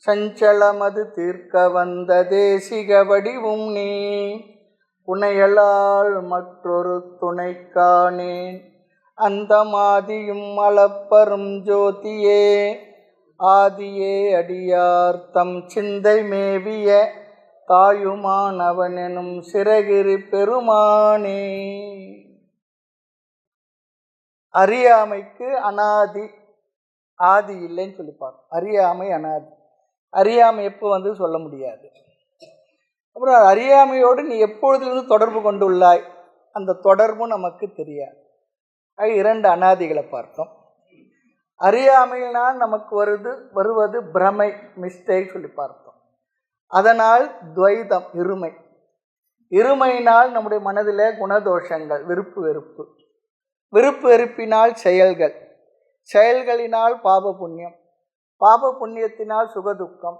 சஞ்சலமது தீர்க்க வந்த தேசிக வடிவும் நீ, புனையலால் மற்றொரு துணை காணேன். அந்த மாதியும் அளப்பரும் ஜோதியே, ஆதியே அடியார்த்தம் சிந்தை மேவிய தாயுமானவனெனும் சிறகிரி பெருமானே. அறியாமைக்கு அனாதி, ஆதி இல்லைன்னு சொல்லிப்பார். அறியாமை அனாதி. அறியாமை எப்போ சொல்ல முடியாது. அப்புறம் அறியாமையோடு நீ எப்பொழுதிலிருந்து தொடர்பு கொண்டுள்ளாய், அந்த தொடர்பும் நமக்கு தெரியாது. இரண்டு அனாதிகளை பார்த்தோம். அறியாமையினால் நமக்கு வருவது பிரமை, மிஸ்டேக் சொல்லி பார்த்தோம். அதனால் துவைதம், இருமை. இருமையினால் நம்முடைய மனதில் குணதோஷங்கள், விருப்பு வெறுப்பு. விருப்பு வெறுப்பினால் செயல்கள், செயல்களினால் பாப புண்ணியம், பாப புண்ணியத்தினால் சுகதுக்கம்,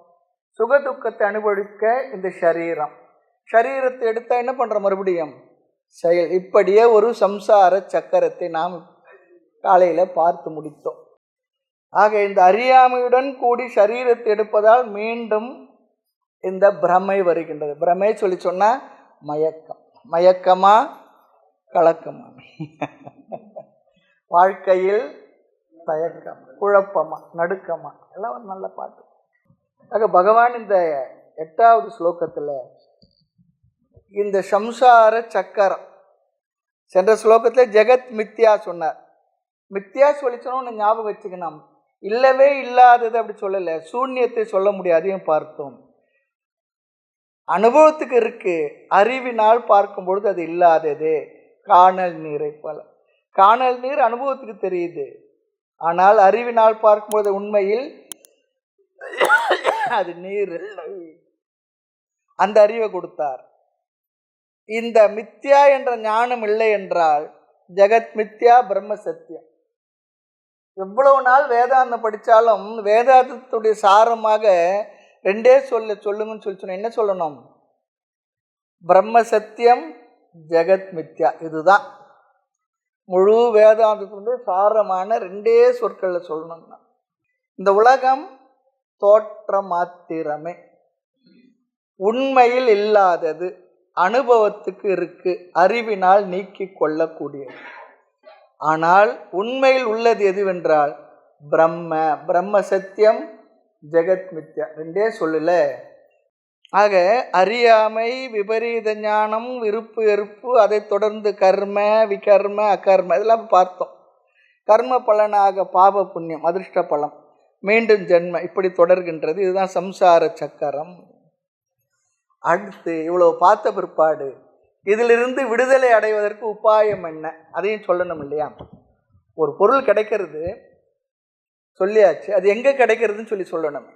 சுகதுக்கத்தை அனுபவிக்க இந்த சரீரம், சரீரத்தை எடுத்தால் என்ன பண்ணுறோம், மறுபடியும் செயல். இப்படியே ஒரு சம்சார சக்கரத்தை நாம் காலையில் பார்த்து முடித்தோம். ஆக இந்த அறியாமையுடன் கூடி சரீரத்தை எடுப்பதால் மீண்டும் இந்த பிரமை வருகின்றது. பிரமை சொல்லி சொன்னால் மயக்கம். மயக்கமா கலக்கமா, வாழ்க்கையில் தயக்கம், குழப்பமா, நடுக்கமா, எல்லாம் ஒரு நல்ல பாட்டு. ஆக பகவான் இந்த 8வது ஸ்லோகத்தில் இந்த சம்சார சக்கரம், சென்ற ஸ்லோகத்தில் ஜெகத் மித்யா சொன்னார். மித்யா சொல்லி சொன்னோன்னு ஞாபகம் வச்சுக்கணும். இல்லவே இல்லாதது அப்படி சொல்லலை, சூன்யத்தை சொல்ல முடியாதையும் பார்த்தோம். அனுபவத்துக்கு இருக்கு, அறிவினால் பார்க்கும் பொழுது அது இல்லாதது. காணல் நீரை போல, காணல் நீர் அனுபவத்துக்கு தெரியுது, ஆனால் அறிவினால் பார்க்கும்போது உண்மையில் அது நீர் இல்லை. அந்த அறிவை கொடுத்தார். இந்த மித்யா என்ற ஞானம் இல்லை என்றால் ஜெகத் மித்யா, பிரம்ம சத்தியம். எவ்வளவு நாள் வேதாந்தம் படித்தாலும் வேதாந்தத்துடைய சாரமாக ரெண்டே சொல்லுங்கன்னு சொல்லி சொன்ன என்ன சொல்லணும், பிரம்ம சத்தியம், ஜெகத் மித்யா. இதுதான் முழு வேதாந்தத்துடைய சாரமான ரெண்டே சொற்களில் சொல்லணும்னா. இந்த உலகம் தோற்ற மாத்திரமே, உண்மையில் இல்லாதது, அனுபவத்துக்கு இருக்கு, அறிவினால் நீக்கி கொள்ளக்கூடியது. ஆனால் உண்மையில் உள்ளது எதுவென்றால் பிரம்ம, பிரம்ம சத்தியம், ஜெகத் மித்யா, ரெண்டே சொல்லல. ஆக அறியாமை, விபரீத ஞானம், விருப்பு வெறுப்பு, அதை தொடர்ந்து கர்ம, விகர்ம, அகர்ம, இதெல்லாம் பார்த்தோம். கர்ம பலனாக பாப புண்ணியம், அதிர்ஷ்ட பலம், மீண்டும் ஜென்ம, இப்படி தொடர்கின்றது. இதுதான் சம்சார சக்கரம். அடுத்து இவ்வளவு பார்த்த பிற்பாடு இதிலிருந்து விடுதலை அடைவதற்கு உபாயம் என்ன, அதையும் சொல்லணும் இல்லையா. ஒரு பொருள் கிடைக்கிறது சொல்லியாச்சு, அது எங்கே கிடைக்கிறதுன்னு சொல்லணும்.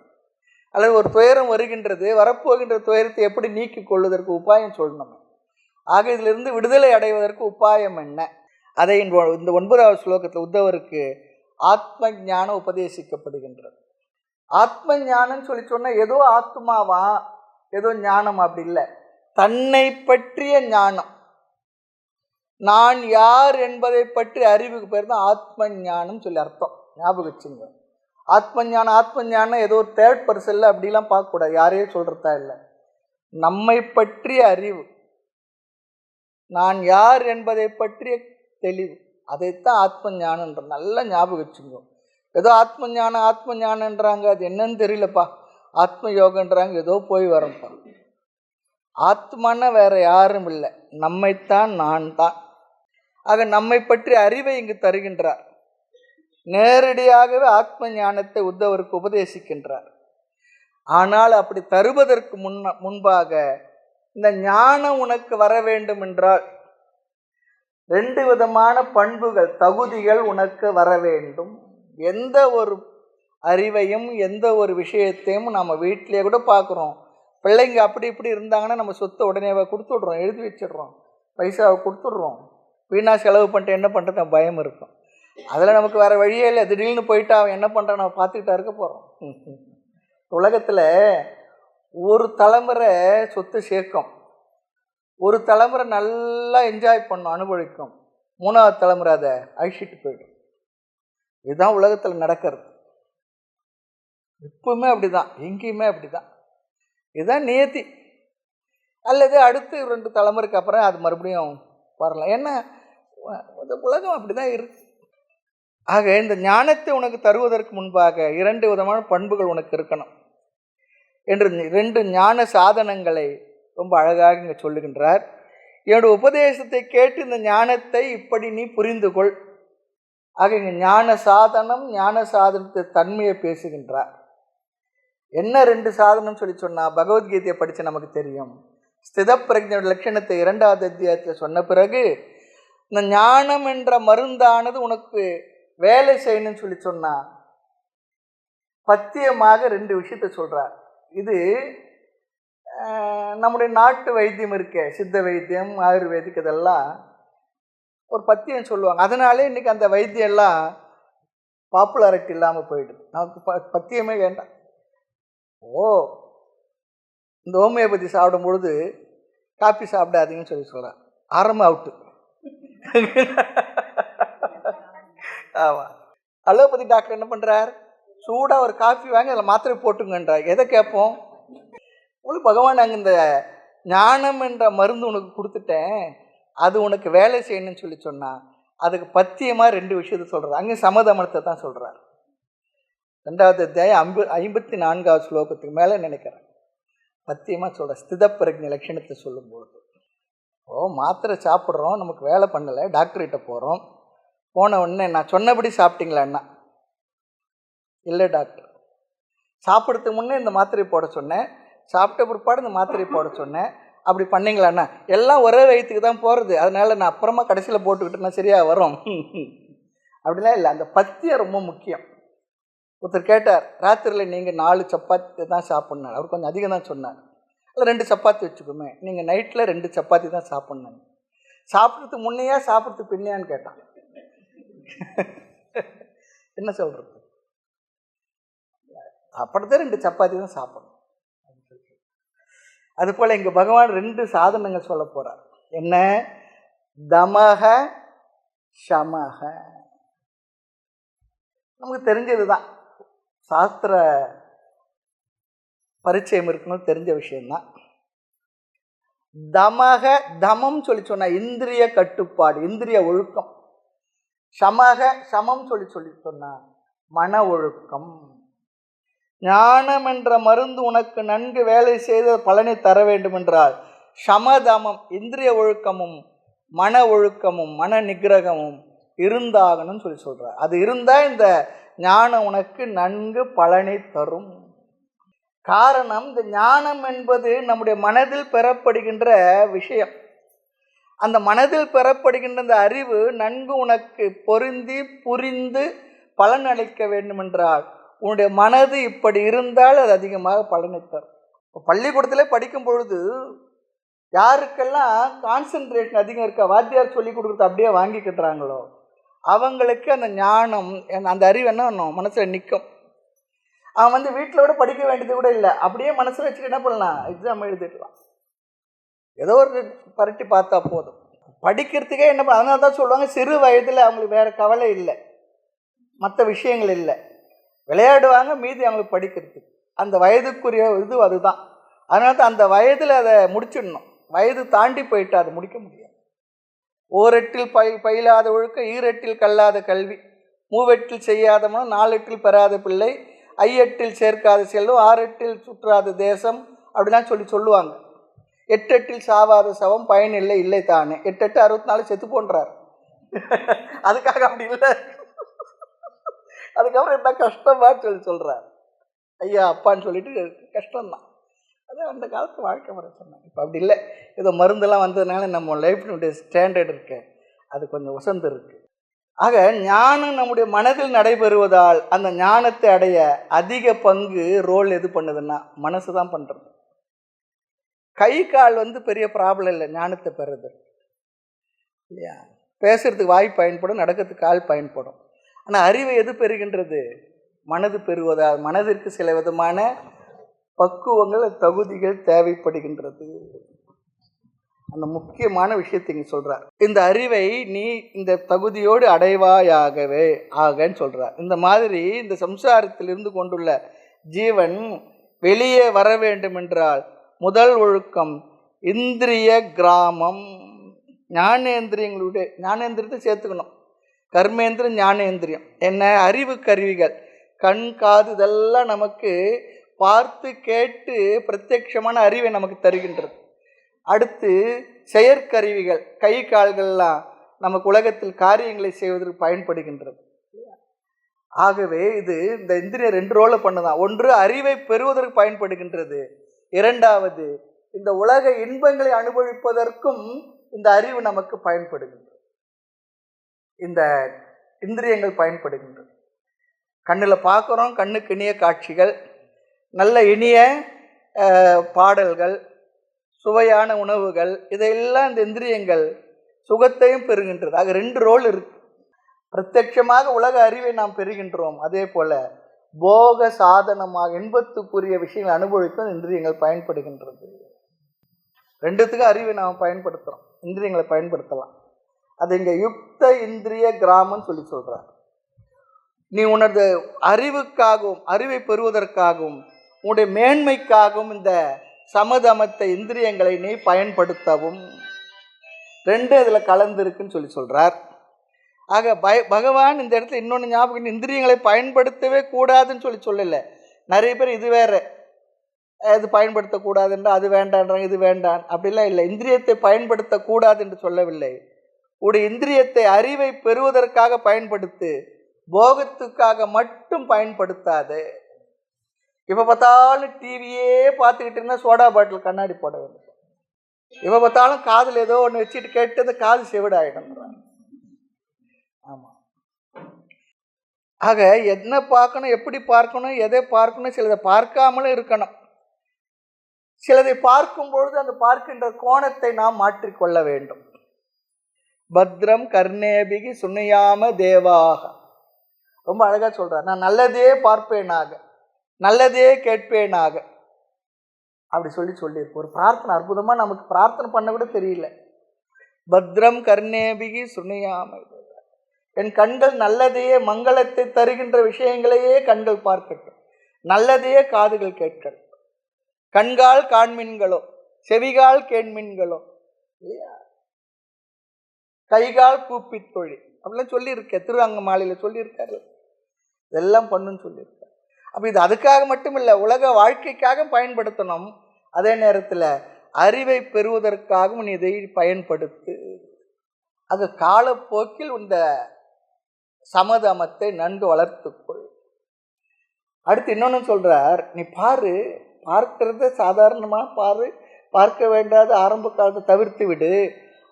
அல்லது ஒரு துயரம் வருகின்றது, வரப்போகின்ற துயரத்தை எப்படி நீக்கி கொள்வதற்கு உபாயம் சொல்லணும். ஆக இதிலிருந்து விடுதலை அடைவதற்கு உபாயம் என்ன, அதை இந்த 9வது ஸ்லோகத்தில் உத்தவருக்கு ஆத்ம ஞானம் உபதேசிக்கப்படுகின்றது. ஆத்ம ஞானம் சொல்லி சொன்னால் ஏதோ ஆத்மாவா, ஏதோ ஞானம் அப்படி இல்லை, தன்னை பற்றிய ஞானம். நான் யார் என்பதை பற்றி அறிவுக்கு பேர் தான் ஆத்ம ஞானம் சொல்லி அர்த்தம். ஞாபகம் வச்சுங்க. ஆத்ம ஞானம், ஆத்ம ஞானம் ஏதோ ஒரு தேர்ட் பர்சன்ல அப்படிலாம் பார்க்கக்கூடாது, யாரையும் சொல்றதா இல்லை. நம்மை பற்றிய அறிவு, நான் யார் என்பதை பற்றிய தெளிவு, அதைத்தான் ஆத்ம ஞானன்ற. நல்லா ஞாபகம் வச்சுங்க. ஏதோ ஆத்ம ஞானன்றாங்க, அது என்னன்னு தெரியலப்பா, ஆத்ம யோகன்றாங்க, ஏதோ போய் வரப்பா. ஆத்மானா வேற யாரும் இல்லை, நம்மைத்தான், நான் தான். ஆக நம்மை பற்றி அறிவை இங்கு தருகின்றார். நேரடியாகவே ஆத்ம ஞானத்தை உத்தவருக்கு உபதேசிக்கின்றார். ஆனால் அப்படி தருவதற்கு முன்பாக இந்த ஞானம் உனக்கு வர வேண்டும் என்றால் 2 விதமான பண்புகள், தகுதிகள் உனக்கு வர வேண்டும். எந்த ஒரு அறிவையும் எந்த ஒரு விஷயத்தையும் நம்ம வீட்டிலே கூட பார்க்குறோம். பிள்ளைங்க அப்படி இப்படி இருந்தாங்கன்னா நம்ம சொத்தை உடனே கொடுத்துட்றோம், எழுதி வச்சிடுறோம், பைசாவை கொடுத்துட்றோம். வீணாக செலவு பண்ணிட்டு என்ன பண்ணுறது பயம் இருக்கும். அதில் நமக்கு வேறு வழியே இல்லை. திடீர்னு போயிட்டு அவன் என்ன பண்ணுறான் நம்ம பார்த்துக்கிட்டா இருக்க போகிறோம். உலகத்தில் ஒரு தலைமுறை சொத்து சேர்க்கும், ஒரு தலைமுறை நல்லா என்ஜாய் பண்ணும், அனுபவிக்கும். 3வது தலைமுறை அதை அழிச்சிட்டு போயிடும். இதுதான் உலகத்தில் நடக்கிறது. இப்பவுமே அப்படிதான், எங்கேயுமே அப்படிதான். இதுதான் நியதி. அல்லது அடுத்து 2 தலைமுறைக்கு அப்புறம் அது மறுபடியும் வரலாம். ஏன்னா இந்த உலகம் அப்படிதான் இருக்கு. ஆக இந்த ஞானத்தை உனக்கு தருவதற்கு முன்பாக 2 விதமான பண்புகள் உனக்கு இருக்கணும் என்று 2 ஞான சாதனங்களை ரொம்ப அழகாக இங்கே சொல்லுகின்றார். என்னுடைய உபதேசத்தை கேட்டு இந்த ஞானத்தை இப்படி நீ புரிந்து கொள். ஆக இங்கே ஞான சாதனம், ஞான சாதனத்தை தன்மையை பேசுகின்றார். என்ன 2 சாதனம் சொல்லி சொன்னா, பகவத்கீதையை படித்து நமக்கு தெரியும். ஸ்தித பிரஜ்ஞோட லட்சணத்தை 2வது அத்தியாயத்தில் சொன்ன பிறகு இந்த ஞானம் என்ற மருந்தானது உனக்கு வேலை செய்யணும்னு சொல்லி சொன்னா பத்தியமாக 2 விஷயத்தை சொல்றார். இது நம்முடைய நாட்டு வைத்தியம் இருக்கே, சித்த வைத்தியம், ஆயுர்வேதிக், இதெல்லாம் ஒரு பத்தியம் சொல்லுவாங்க. அதனாலே இன்னைக்கு அந்த வைத்தியம் எல்லாம் பாப்புலாரிட்டி இல்லாமல் போயிடுது. நமக்கு பத்தியமே வேண்டாம். இந்த ஹோமியோபதி சாப்பிடும் பொழுது காப்பி சாப்பிடாதீங்கன்னு சொல்கிறார். ஆரம்பம் அவுட்டு. ஆமாம். அலோபதி டாக்டர் என்ன பண்ணுறார், சூடாக ஒரு காஃபி வாங்கி அதில் மாத்திரை போட்டுங்கன்றார். எதை கேட்போம்? உங்களுக்கு பகவான் அங்கே இந்த ஞானம் என்ற மருந்து உனக்கு கொடுத்துட்டேன், அது உனக்கு வேலை செய்யணும்னு சொல்லி சொன்னால் அதுக்கு பத்தியமாக 2 விஷயத்த சொல்கிறார். அங்கே சமதமனத்தை தான் சொல்கிறார். 2வது அத்தியாயம் 54வது ஸ்லோகத்துக்கு மேலே நினைக்கிறேன் பத்தியமாக சொல்கிற ஸ்தித பிரஜ்ஞ லட்சணத்தை சொல்லும்போது. மாத்திரை சாப்பிட்றோம், நமக்கு வேலை பண்ணலை, டாக்டர்கிட்ட போகிறோம். போன உடனே நான் சொன்னபடி சாப்பிட்டீங்களாண்ணா? இல்லை டாக்டர், சாப்பிட்றதுக்கு முன்னே இந்த மாத்திரை போட சொன்னேன், சாப்பிட்ட பிற்பாடு இந்த மாத்திரை போட சொன்னேன், அப்படி பண்ணிங்களாண்ணா? எல்லாம் ஒரே வயிற்றுக்கு தான் போகிறது, அதனால நான் அப்புறமா கடைசியில் போட்டுக்கிட்டேன்னா சரியாக வரும். அப்படிலாம் இல்லை. அந்த பத்தியம் ரொம்ப முக்கியம். ஒருத்தர் கேட்டார், ராத்திரியில் நீங்கள் 4 சப்பாத்தி தான் சாப்பிட்ணும். அவர் கொஞ்சம் அதிகம் தான் சொன்னார். அதில் 2 சப்பாத்தி வச்சுக்கோமே, நீங்கள் நைட்டில் 2 சப்பாத்தி தான் சாப்பிட்ணும். சாப்பிட்றதுக்கு முன்னையா சாப்பிட்றதுக்கு பின்னையான்னு கேட்டான். என்ன சொல்கிறது? அப்படித்தான் 2 சப்பாத்தி தான் சாப்பிடணும். அதுபோல் இங்கே பகவான் 2 சாதனங்கள் சொல்ல போகிறார். என்ன? தமக சமக. நமக்கு தெரிஞ்சது தான், சாஸ்திர பரிச்சயம் இருக்கணும், தெரிஞ்ச விஷயம்தான். தமக, தமம் சொல்லி சொன்ன இந்திரிய கட்டுப்பாடு, இந்திரிய ஒழுக்கம். சமக, சமம் சொல்லி சொன்ன மன ஒழுக்கம். ஞானம் என்ற மருந்து உனக்கு நன்கு வேலை செய்த பலனை தர வேண்டும் என்றால் சமதமம், இந்திரிய ஒழுக்கமும் மன ஒழுக்கமும் மன நிகிரகமும் இருந்தாகணும்னு சொல்லி சொல்கிறார். அது இருந்தால் இந்த ஞானம் உனக்கு நன்கு பலனை தரும். காரணம், இந்த ஞானம் என்பது நம்முடைய மனதில் பெறப்படுகின்ற விஷயம். அந்த மனதில் பெறப்படுகின்ற இந்த அறிவு நன்கு உனக்கு பொருந்தி புரிந்து பலன் அளிக்க வேண்டும் என்றால் உன்னுடைய மனது இப்படி இருந்தால் அது அதிகமாக பலனை தரும். இப்போ பள்ளிக்கூடத்திலே படிக்கும் பொழுது யாருக்கெல்லாம் கான்சன்ட்ரேஷன் அதிகம் இருக்கா, வாத்தியார் சொல்லி கொடுக்குறது அப்படியே வாங்கிக்கிட்டுறாங்களோ அவங்களுக்கு அந்த ஞானம், அந்த அறிவு என்ன மனசில் நிற்கும். அவன் வீட்டில் கூட படிக்க வேண்டியது கூட இல்லை, அப்படியே மனசில் வச்சுட்டு என்ன பண்ணலாம், எக்ஸாம் எழுதிடலாம். ஏதோ ஒரு பரட்டி பார்த்தா போதும். படிக்கிறதுக்கே என்ன பண்ண, அதனால தான் சொல்லுவாங்க சிறு வயதில் அவங்களுக்கு வேறு கவலை இல்லை, மற்ற விஷயங்கள் இல்லை, விளையாடுவாங்க, மீதி அவங்களுக்கு படிக்கிறதுக்கு. அந்த வயதுக்குரிய இது அதுதான். அதனால தான் அந்த வயதில் அதை முடிச்சிடணும். வயது தாண்டி போயிட்டு அதை முடிக்க முடியாது. ஓரெட்டில் பயிலாத ஒழுக்க, ஈரெட்டில் கல்லாத கல்வி, மூவெட்டில் செய்யாதவனும், 4 எட்டில் பெறாத பிள்ளை, 5 எட்டில் சேர்க்காத செல்வம், 6 எட்டில் சுற்றாத தேசம், அப்படிலாம் சொல்லுவாங்க. 8 எட்டில் சாவாத சவம், பயன் இல்லை இல்லை தானே. 8 8 64 செத்து போன்றார். அதுக்காக அப்படி இல்லை, அதுக்கப்புறம் என்ன கஷ்டமா சொல்கிறார். ஐயா அப்பான்னு சொல்லிட்டு கஷ்டம்தான். அது அந்த காலத்து வாழ்க்கை முறை சொன்னாங்க. இப்போ அப்படி இல்லை, ஏதோ மருந்தெல்லாம் வந்ததுனால நம்ம லைஃப்னுடைய ஸ்டாண்டர்ட் இருக்கு, அது கொஞ்சம் உசந்து இருக்கு. ஆக ஞானம் நம்முடைய மனதில் நடைபெறுவதால் அந்த ஞானத்தை அடைய அதிக பங்கு ரோல் எது பண்ணுதுன்னா மனசு தான் பண்ணுறது. கை கால் பெரிய ப்ராப்ளம் இல்லை ஞானத்தை பெறுறது இல்லையா. பேசுறதுக்கு வாய் பயன்படும், நடக்கிறதுக்கு கால் பயன்படும். ஆனால் அறிவை எது பெறுகின்றது? மனது பெறுவதால் மனதிற்கு சில விதமான பக்குவங்கள், தகுதிகள் தேவைப்படுகின்றது. அந்த முக்கியமான விஷயத்தை இங்கே சொல்கிறார். இந்த அறிவை நீ இந்த தகுதியோடு அடைவாயாகவே ஆகன்னு சொல்கிறார். இந்த மாதிரி இந்த சம்சாரத்தில் இருந்து கொண்டுள்ள ஜீவன் வெளியே வர வேண்டும் என்றால் முதல் ஒழுக்கம் இந்திரிய கிராமம். ஞானேந்திரியத்தை சேர்த்துக்கணும். கர்மேந்திரம், ஞானேந்திரியம் என்ன? அறிவு கருவிகள், கண், காது, இதெல்லாம் நமக்கு பார்த்து கேட்டு பிரத்யட்சமான அறிவை நமக்கு தருகின்றது. அடுத்து செயற்கருவிகள், கை கால்கள்லாம் நமக்கு உலகத்தில் காரியங்களை செய்வதற்கு பயன்படுகின்றது. ஆகவே இது இந்த இந்திரிய 2 ரோலை பண்ணுதான். ஒன்று அறிவை பெறுவதற்கு பயன்படுகின்றது, இரண்டாவது இந்த உலக இன்பங்களை அனுபவிப்பதற்கும் இந்த அறிவு நமக்கு பயன்படுகின்றது. இந்த இந்திரியங்கள் பயன்படுகின்றது. கண்ணில் பார்க்குறோம், கண்ணுக்கு இனிய காட்சிகள், நல்ல இனிய பாடல்கள், சுவையான உணவுகள், இதையெல்லாம் இந்த இந்திரியங்கள் சுகத்தையும் பெறுகின்றது. ஆக 2 ரோல் இருக்கு. பிரத்யட்சமாக உலக அறிவை நாம் பெறுகின்றோம், அதே போல போக சாதனமாக இன்பத்துக்குரிய விஷயங்களை அனுபவிக்கும் இந்திரியங்கள் பயன்படுகின்றது. 2த்துக்கும் அறிவை நாம் பயன்படுத்துகிறோம், இந்திரியங்களை பயன்படுத்தலாம். அது இங்கே யுக்த இந்திரிய கிராமம் சொல்லி சொல்கிறார். நீ உனது அறிவுக்காகவும் அறிவை பெறுவதற்காகவும் உன்னுடைய மேன்மைக்காகவும் இந்த சமதமத்தை இந்திரியங்களை நீ பயன்படுத்தவும். 2 இதில் கலந்துருக்குன்னு சொல்லி சொல்கிறார். ஆக பகவான் இந்த இடத்துல இன்னொன்று ஞாபகம், இந்திரியங்களை பயன்படுத்தவே கூடாதுன்னு சொல்லி சொல்லலை. நிறைய பேர் இது வேற, இது பயன்படுத்தக்கூடாதுன்ற, அது வேண்டான்றாங்க, இது வேண்டான், அப்படிலாம் இல்லை. இந்திரியத்தை பயன்படுத்தக்கூடாது என்று சொல்லவில்லை. உடைய இந்திரியத்தை அறிவை பெறுவதற்காக பயன்படுத்து, போகத்துக்காக மட்டும் பயன்படுத்தாது. இப்போ பார்த்தாலும் டிவியே பார்த்துக்கிட்டு இருந்தால் சோடா பாட்டில் கண்ணாடி போட வேண்டும். இப்போ பார்த்தாலும் காதில் ஏதோ ஒன்று வச்சுட்டு கேட்டு அந்த காது செவிடாயிடும். ஆமாம். ஆக என்ன பார்க்கணும், எப்படி பார்க்கணும், எதை பார்க்கணும், சிலதை பார்க்காமலும் இருக்கணும். சிலதை பார்க்கும் பொழுது அந்த பார்க்கின்ற கோணத்தை நாம் மாற்றிக்கொள்ள வேண்டும். பத்ரம் கர்ணேபிகி சுனியாம தேவாக, ரொம்ப அழகாக சொல்கிறார். நான் நல்லதே பார்ப்பேனாக, நல்லதே கேட்பேனாக, அப்படி சொல்லியிருக்கு. ஒரு பிரார்த்தனை அற்புதமாக நமக்கு பிரார்த்தனை பண்ண கூட தெரியல. பத்ரம் கர்ணேபிகி சுனியாம, என் கண்கள் நல்லதையே, மங்களத்தை தருகின்ற விஷயங்களையே கண்கள் பார்க்கட்டும், நல்லதையே காதுகள் கேட்கட்டும். கண்கால் காண்மின்களோ, செவிகால் கேண்மின்களோ, இல்லையா, கைகால் கூப்பி தொழில், அப்படிலாம் சொல்லியிருக்கேன். திருவாங்க மாலையில் சொல்லியிருக்காரு. இதெல்லாம் பண்ணுன்னு சொல்லியிருக்காரு. அப்போ இது அதுக்காக மட்டும் இல்லை, உலக வாழ்க்கைக்காக பயன்படுத்தணும். அதே நேரத்தில் அறிவை பெறுவதற்காகவும் நீ இதை பயன்படுத்து. அது காலப்போக்கில் இந்த சமதமத்தை நன்கு வளர்த்துக்கொள். அடுத்து இன்னொன்று சொல்கிறார், நீ பாரு, பார்க்கிறத சாதாரணமாக பாரு, பார்க்க வேண்டாத ஆரம்ப காலத்தை தவிர்த்து விடு.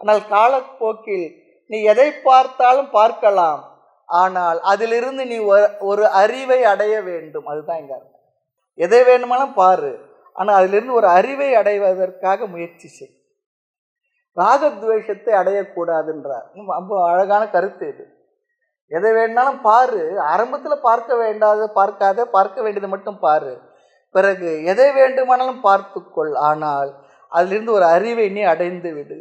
ஆனால் காலப்போக்கில் நீ எதை பார்த்தாலும் பார்க்கலாம், ஆனால் அதிலிருந்து நீ ஒரு அறிவை அடைய வேண்டும். அதுதான் இங்கே எதை வேணுமானாலும் பாரு, ஆனால் அதிலிருந்து ஒரு அறிவை அடைவதற்காக முயற்சி செய். ராகத்வேஷத்தை அடையக்கூடாதுன்றார். ரொம்ப அழகான கருத்து இது. எதை வேணாலும் பாரு, ஆரம்பத்தில் பார்க்க வேண்டாத பார்க்காத, பார்க்க வேண்டியதை மட்டும் பாரு. பிறகு எதை வேண்டுமானாலும் பார்த்துக்கொள், ஆனால் அதிலிருந்து ஒரு அறிவை நீ அடைந்து விடு.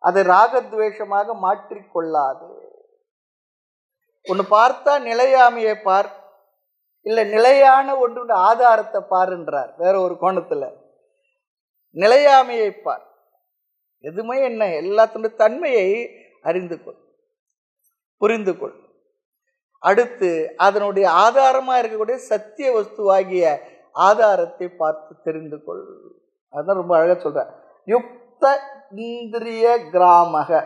அதை ராகத்வேஷமாக மாற்றிக்கொள்ளாது. ஒன்று பார்த்தா நிலையாமையை பார், இல்லை நிலையான ஒன்று ஆதாரத்தை பாருன்றார். வேற ஒரு கோணத்தில் நிலையாமையை பார். எதுவுமே என்ன, எல்லாத்துடைய தன்மையை அறிந்து கொள், புரிந்து கொள். அடுத்து அதனுடைய ஆதாரமாக இருக்கக்கூடிய சத்திய வஸ்துவாகிய ஆதாரத்தை பார்த்து தெரிந்து கொள். அதுதான் ரொம்ப அழகாக சொல்கிறார். யுக்த இந்திரிய கிராமக,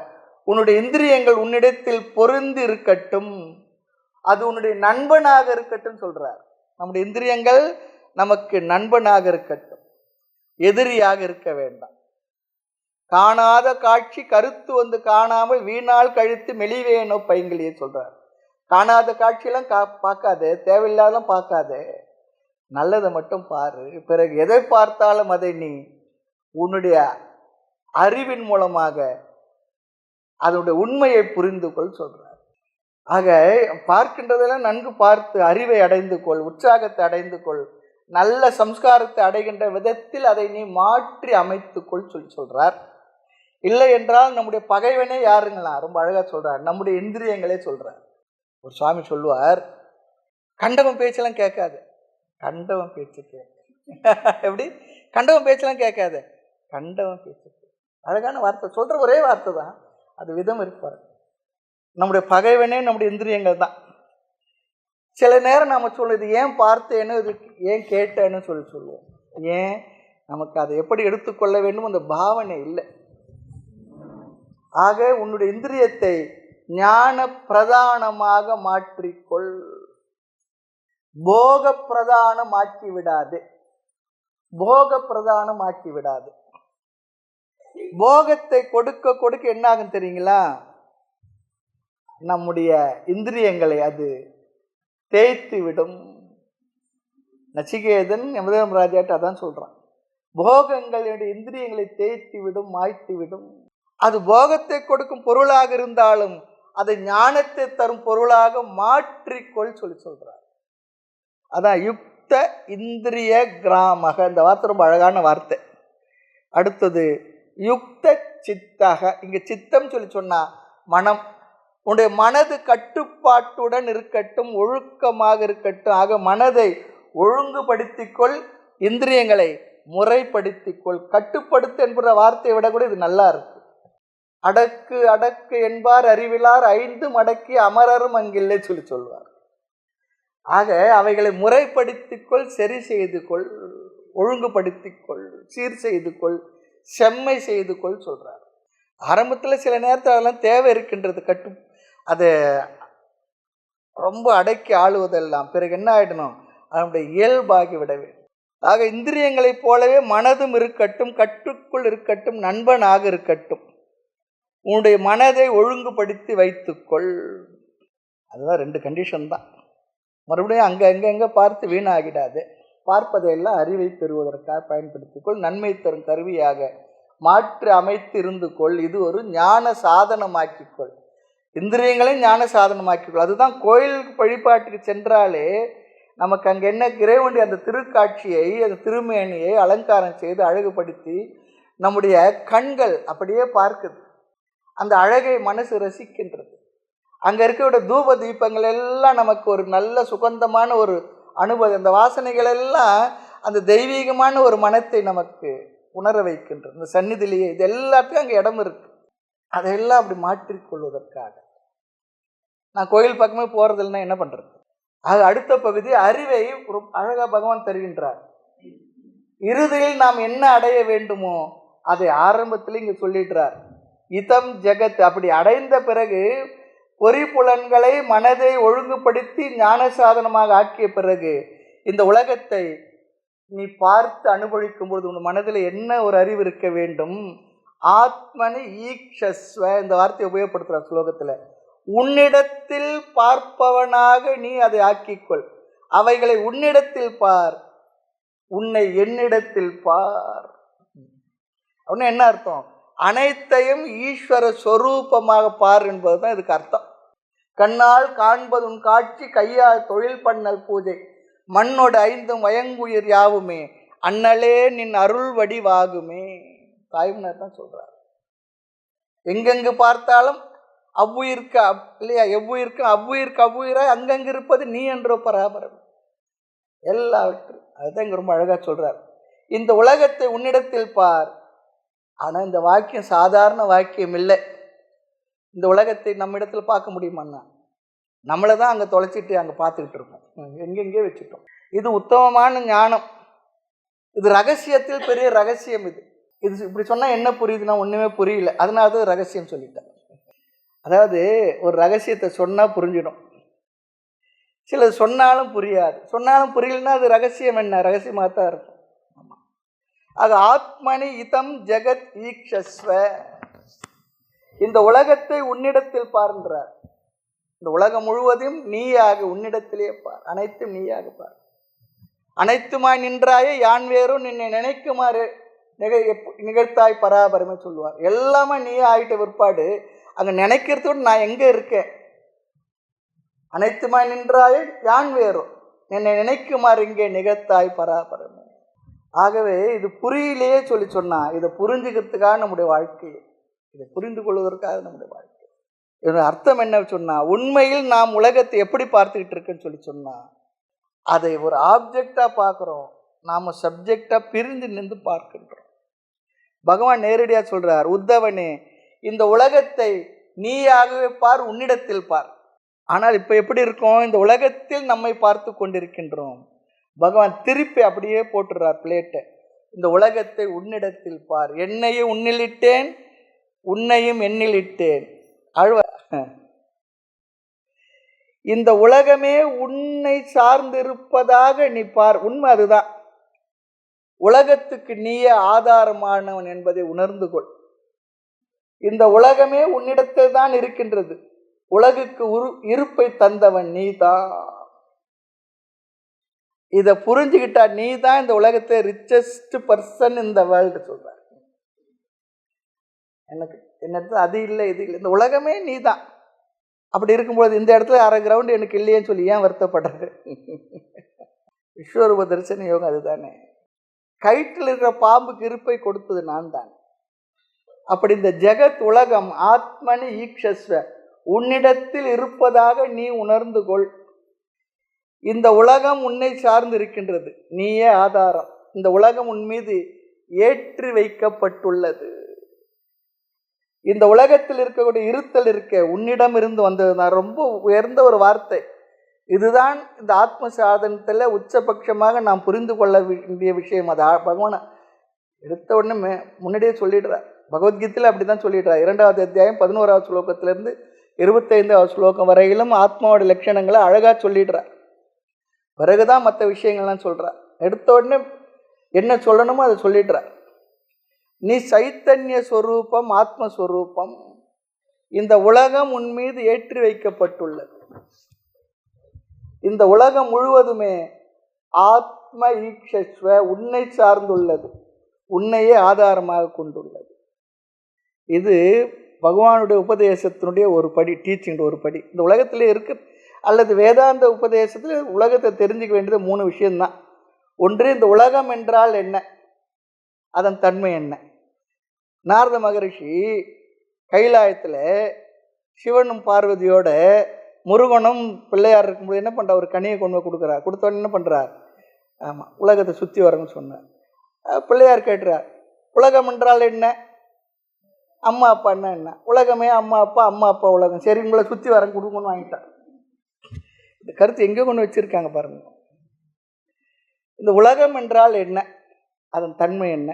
உன்னுடைய இந்திரியங்கள் உன்னிடத்தில் பொருந்தி இருக்கட்டும், அது உன்னுடைய நண்பனாக இருக்கட்டும் சொல்கிறார். நம்முடைய இந்திரியங்கள் நமக்கு நண்பனாக இருக்கட்டும், எதிரியாக இருக்க வேண்டாம். காணாத காட்சி கருத்து வந்து காணாமல் வீணால் கழித்து மெலிவேனோ பைங்கலியே சொல்கிறார். காணாத காட்சியெல்லாம் பார்க்காதே, தேவையில்லாதெல்லாம் பார்க்காதே, நல்லதை மட்டும் பாரு. பிறகு எதை பார்த்தாலும் அதை நீ உன்னுடைய அறிவின் மூலமாக அதனுடைய உண்மையை புரிந்து கொள் சொல்கிறார். ஆக பார்க்கின்றதெல்லாம் நன்கு பார்த்து அறிவை அடைந்து கொள், உற்சாகத்தை அடைந்து கொள், நல்ல சம்ஸ்காரத்தை அடைகின்ற விதத்தில் அதை நீ மாற்றி அமைத்துக்கொள் சொல்கிறார். இல்லை என்றால் நம்முடைய பகைவனே யாருங்களா, ரொம்ப அழகாக சொல்கிறார், நம்முடைய இந்திரியங்களே சொல்கிறார். ஒரு சுவாமி சொல்லுவார், கண்டவன் பேச்செல்லாம் கேட்காது, கண்டவன் பேச்சு கேட்க. எப்படி? கண்டவன் பேச்செல்லாம் கேட்காத, கண்டவன் பேச்சு. அழகான வார்த்தை, சொல்ற ஒரே வார்த்தை தான், அது விதம் இருப்பாரு. நம்முடைய பகைவனே நம்முடைய இந்திரியங்கள் தான். சில நேரம் நம்ம சொல்லுது ஏன் பார்த்தேன்னு, இது ஏன் கேட்டேன்னு சொல்லுவோம். ஏன்? நமக்கு அதை எப்படி எடுத்துக்கொள்ள வேண்டும் அந்த பாவனை இல்லை. ஆக உன்னுடைய இந்திரியத்தை ஞான பிரதானமாக மாற்றிக்கொள், போக பிரதானம் ஆக்கி விடாது. போக பிரதானம் ஆக்கி விடாது. போகத்தை கொடுக்க கொடுக்க என்ன ஆகும் தெரியுங்களா? நம்முடைய இந்திரியங்களை அது தேய்த்து விடும். நச்சிகேதன் யமதர்மராஜாட்ட அதான் சொல்றான், போகங்களுடைய இந்திரியங்களை தேய்த்து விடும், மாய்த்து விடும். அது போகத்தை கொடுக்கும் பொருளாக இருந்தாலும் அதை ஞானத்தை தரும் பொருளாக மாற்றிக்கொள் சொல்றார். அதான் யுக்த இந்திரிய கிராமக. இந்த வார்த்தை ரொம்ப அழகான வார்த்தை. அடுத்தது யுக்த சித்தக. இங்க சித்தம் சொன்னா மனம். உன்னுடைய மனது கட்டுப்பாட்டுடன் இருக்கட்டும், ஒழுக்கமாக இருக்கட்டும். ஆக மனதை ஒழுங்குபடுத்திக்கொள், இந்திரியங்களை முறைப்படுத்திக்கொள். கட்டுப்படுத்து என்கிற வார்த்தையை விட கூட இது நல்லா இருக்கு. அடக்கு அடக்கு என்பார் அறிவிலார், ஐந்தும் அடக்கி அமரரும் அங்கில்லை சொல்வார். ஆக அவைகளை முறைப்படுத்திக்கொள், சரி செய்து கொள், ஒழுங்குபடுத்திக்கொள், சீர் செய்து கொள், செம்மை செய்து கொள் சொல்றார். ஆரம்பத்தில் சில நேரத்தில் அதெல்லாம் தேவை இருக்கின்றது. அதை ரொம்ப அடக்கி ஆளுவதெல்லாம் பிறகு என்ன ஆயிடணும், அதனுடைய இயல்பாகி விட வேண்டும். ஆக இந்திரியங்களைப் போலவே மனதும் இருக்கட்டும், கட்டுக்குள் இருக்கட்டும், நண்பனாக இருக்கட்டும். உன்னுடைய மனதை ஒழுங்குபடுத்தி வைத்துக்கொள். அதுதான் 2 கண்டிஷன் தான். மறுபடியும் அங்கே பார்த்து வீணாகிடாது. பார்ப்பதையெல்லாம் அறிவை பெறுவதற்காக பயன்படுத்திக்கொள். நன்மை தரும் கருவியாக மாற்றி அமைத்து இருந்து கொள். இது ஒரு ஞான சாதனமாக்கிக்கொள். இந்திரியங்களை ஞான சாதனமாக்கிக்கொள். அதுதான் கோயில் வழிபாட்டுக்கு சென்றாலே நமக்கு அங்கே என்ன இறைவனுடைய அந்த திருக்காட்சியை, அந்த திருமேனியை அலங்காரம் செய்து அழகுபடுத்தி நம்முடைய கண்கள் அப்படியே பார்க்குது. அந்த அழகை மனசு ரசிக்கின்றது. அங்கே இருக்கிற தூப தீபங்கள் எல்லாம் நமக்கு ஒரு நல்ல சுகந்தமான ஒரு அனுபவம். அந்த வாசனைகள் எல்லாம் அந்த தெய்வீகமான ஒரு மனத்தை நமக்கு உணர வைக்கின்றது. இந்த சந்நிதியிலேயே இது எல்லாத்துக்கும் அங்கே இடம் இருக்கு. அதையெல்லாம் அப்படி மாற்றிக்கொள்வதற்காக நான் கோயில் பக்கமே போகிறதில்லைன்னா என்ன பண்ணுறது? அது அடுத்த பகுதி. அறிவை அழகாக பகவான் தருகின்றார். இறுதியில் நாம் என்ன அடைய வேண்டுமோ அதை ஆரம்பத்தில் இங்கே சொல்லிடுறார். இதம் ஜெகத். அப்படி அடைந்த பிறகு பொறிப்புலன்களை மனதை ஒழுங்குபடுத்தி ஞான சாதனமாக ஆக்கிய பிறகு இந்த உலகத்தை நீ பார்த்து அனுபவிக்கும் பொழுது உன் மனதில் என்ன ஒரு அறிவு இருக்க வேண்டும்? ஆத்மனி ஈக்ஷஸ்வ. இந்த வார்த்தையை உபயோகப்படுத்துகிற ஸ்லோகத்தில் உன்னிடத்தில் பார்ப்பவனாக நீ அதை ஆக்கிக்கொள். அவைகளை உன்னிடத்தில் பார், உன்னை என்னிடத்தில் பார். அப்படின்னு என்ன அர்த்தம்? அனைத்தையும் ஈஸ்வர சொரூபமாக பார் என்பதுதான் இதுக்கு அர்த்தம். கண்ணால் காண்பது உன் காட்சி, கையால் தொழில் பண்ணல் பூஜை, மண்ணோடு 5 வயங்குயிர் யாவுமே, அண்ணலே நின் அருள் வடிவாகுமே. தாய்மன்னர் தான் சொல்றார். எங்கெங்கு பார்த்தாலும் அவ்வுயிர்க்கு இல்லையா, எவ்வுயிர்க்கும் அவ்வுயிர்க்கு அவ்வுயிராய் அங்கங்கு இருப்பது நீ என்றோ பராபரம் எல்லாவற்றும். அதுதான் இங்க ரொம்ப அழகா சொல்றார். இந்த உலகத்தை உன்னிடத்தில் பார். ஆனால் இந்த வாக்கியம் சாதாரண வாக்கியம் இல்லை. இந்த உலகத்தை நம்ம இடத்துல பார்க்க முடியுமாண்ணா? நம்மளை தான் அங்கே தொலைச்சிட்டு அங்கே பார்த்துக்கிட்டு இருக்கோம், எங்கெங்கே வச்சுட்டோம். இது உத்தமமான ஞானம். இது ரகசியத்தில் பெரிய ரகசியம். இது இப்படி சொன்னால் என்ன புரியுதுன்னா ஒன்றுமே புரியல. அதனால தான் ரகசியம் சொல்லிட்டேன். அதாவது ஒரு ரகசியத்தை சொன்னால் புரிஞ்சிடும், சிலது சொன்னாலும் புரியாது. சொன்னாலும் புரியலன்னா அது ரகசியம் என்ன? ரகசியமாக தான் இருக்கும். ஆமாம். ஆக ஆத்மனி இதம் ஜெகத் ஈக்ஷஸ்வ. இந்த உலகத்தை உன்னிடத்தில் பாருன்றார். இந்த உலகம் முழுவதும் நீயாக உன்னிடத்திலே பார், அனைத்தும் நீயாக பார். அனைத்துமாய் நின்றாயே யான் வேறும் நின்னை நினைக்குமாறு நிகழ்த்தாய் பராபரமே சொல்லுவார். எல்லாமே நீயே ஆகிட்ட பிற்பாடு அங்கே நினைக்கிறதோடு நான் எங்கே இருக்கேன்? அனைத்துமாய் நின்றாயே யான் வேறும் என்னை நினைக்குமாறு இங்கே நிகழ்த்தாய் பராபரமே. ஆகவே இது புரியலையே சொன்னா இதை புரிஞ்சுக்கிறதுக்காக நம்முடைய வாழ்க்கை, இதை புரிந்து கொள்வதற்காக நம்முடைய வாழ்க்கை. இதோட அர்த்தம் என்ன சொன்னா, உண்மையில் நாம் உலகத்தை எப்படி பார்த்துக்கிட்டு இருக்குன்னு சொன்னா அதை ஒரு ஆப்ஜெக்டா பார்க்கிறோம், நாம சப்ஜெக்டா பிரிந்து நின்று பார்க்கின்றோம். பகவான் நேரடியா சொல்றார், உத்தவனே இந்த உலகத்தை நீயாகவே பார், உன்னிடத்தில் பார். ஆனால் இப்ப எப்படி இருக்கோம், இந்த உலகத்தில் நம்மை பார்த்து கொண்டிருக்கின்றோம். பகவான் திருப்பி அப்படியே போட்டுறார் பிளேட்டை, இந்த உலகத்தை உன்னிடத்தில் பார், என்னையும் உன்னிலிட்டேன் உன்னையும் என்னிலிட்டேன். இந்த உலகமே உன்னை சார்ந்திருப்பதாக நீ பார். உண்மை அதுதான். உலகத்துக்கு நீயே ஆதாரமானவன் என்பதை உணர்ந்து கொள். இந்த உலகமே உன்னிடத்தில் தான் இருக்கின்றது. உலகுக்கு இருப்பை தந்தவன் நீதான். இதை புரிஞ்சுக்கிட்டா நீ தான் இந்த உலகத்தை ரிச்சஸ்ட் பர்சன் இந்த வேர்ல்டு சொல்ற. எனக்கு என்னது அது இல்லை இது இல்லை, இந்த உலகமே நீ தான். அப்படி இருக்கும்போது இந்த இடத்துல அரை கிரவுண்ட் எனக்கு இல்லையேன்னு சொல்லி ஏன் வருத்தப்படுறது? விஸ்வரூப தரிசன யோகம் அதுதானே. கயிற்றில் இருக்கிற பாம்புக்கு இருப்பை கொடுத்தது நான் தான். அப்படி இந்த ஜெகத் உலகம் ஆத்மனி ஈக்ஷஸ்வ உன்னிடத்தில் இருப்பதாக நீ உணர்ந்து கொள். இந்த உலகம் உன்னை சார்ந்து இருக்கின்றது, நீயே ஆதாரம். இந்த உலகம் உன் மீது ஏற்றி வைக்கப்பட்டுள்ளது. இந்த உலகத்தில் இருக்கக்கூடிய இருத்தல் இருக்க உன்னிடம் இருந்து வந்தது. நான் ரொம்ப உயர்ந்த ஒரு வார்த்தை இதுதான். இந்த ஆத்ம சாதனத்தில் உச்சபட்சமாக நாம் புரிந்து கொள்ள வேண்டிய விஷயம். அது பகவான் எடுத்த உடனே முன்னாடியே சொல்லிடுறார். பகவத்கீதையில் அப்படி தான் சொல்லிடுறார். 2வது அத்தியாயம் 11வது ஸ்லோகத்திலிருந்து 25வது ஸ்லோகம் வரையிலும் ஆத்மாவோட லட்சணங்களை அழகாக சொல்லிடுறார். பிறகுதான் மற்ற விஷயங்கள்லாம் சொல்கிறார். எடுத்த உடனே என்ன சொல்லணுமோ அதை சொல்லிடுறார். நீ சைத்தன்ய ஸ்வரூபம், ஆத்மஸ்வரூபம். இந்த உலகம் உன் மீது ஏற்றி வைக்கப்பட்டுள்ளது. இந்த உலகம் முழுவதுமே ஆத்ம ஈக்ஷஸ்வ உன்னை சார்ந்துள்ளது, உன்னையே ஆதாரமாக கொண்டுள்ளது. இது பகவானுடைய உபதேசத்தினுடைய ஒரு படி, டீச்சிங் ஒரு படி. இந்த உலகத்திலே இருக்கு அல்லது வேதாந்த உபதேசத்தில் உலகத்தை தெரிஞ்சுக்க வேண்டியது 3 விஷயம்தான். ஒன்று, இந்த உலகம் என்றால் என்ன, அதன் தன்மை என்ன. நாரத மகரிஷி கைலாயத்தில் சிவனும் பார்வதியோட முருகனும் பிள்ளையார் இருக்கும்போது என்ன பண்ணுறார், ஒரு கனியை கொண்டு போய் கொடுக்குறார். கொடுத்தோன்னு என்ன பண்ணுறார், ஆமாம் உலகத்தை சுற்றி வரணும்னு சொன்னார். பிள்ளையார் கேட்டுறார், உலகம் என்றால் என்ன, அம்மா அப்பா என்ன, உலகமே அம்மா அப்பா உலகம், சரி உங்களை சுற்றி வரேன் கொடுக்கணும்னு வாங்கிட்டார். இந்த கருத்து எங்கே கொண்டு வச்சிருக்காங்க பாருங்க. இந்த உலகம் என்றால் என்ன, அதன் தன்மை என்ன,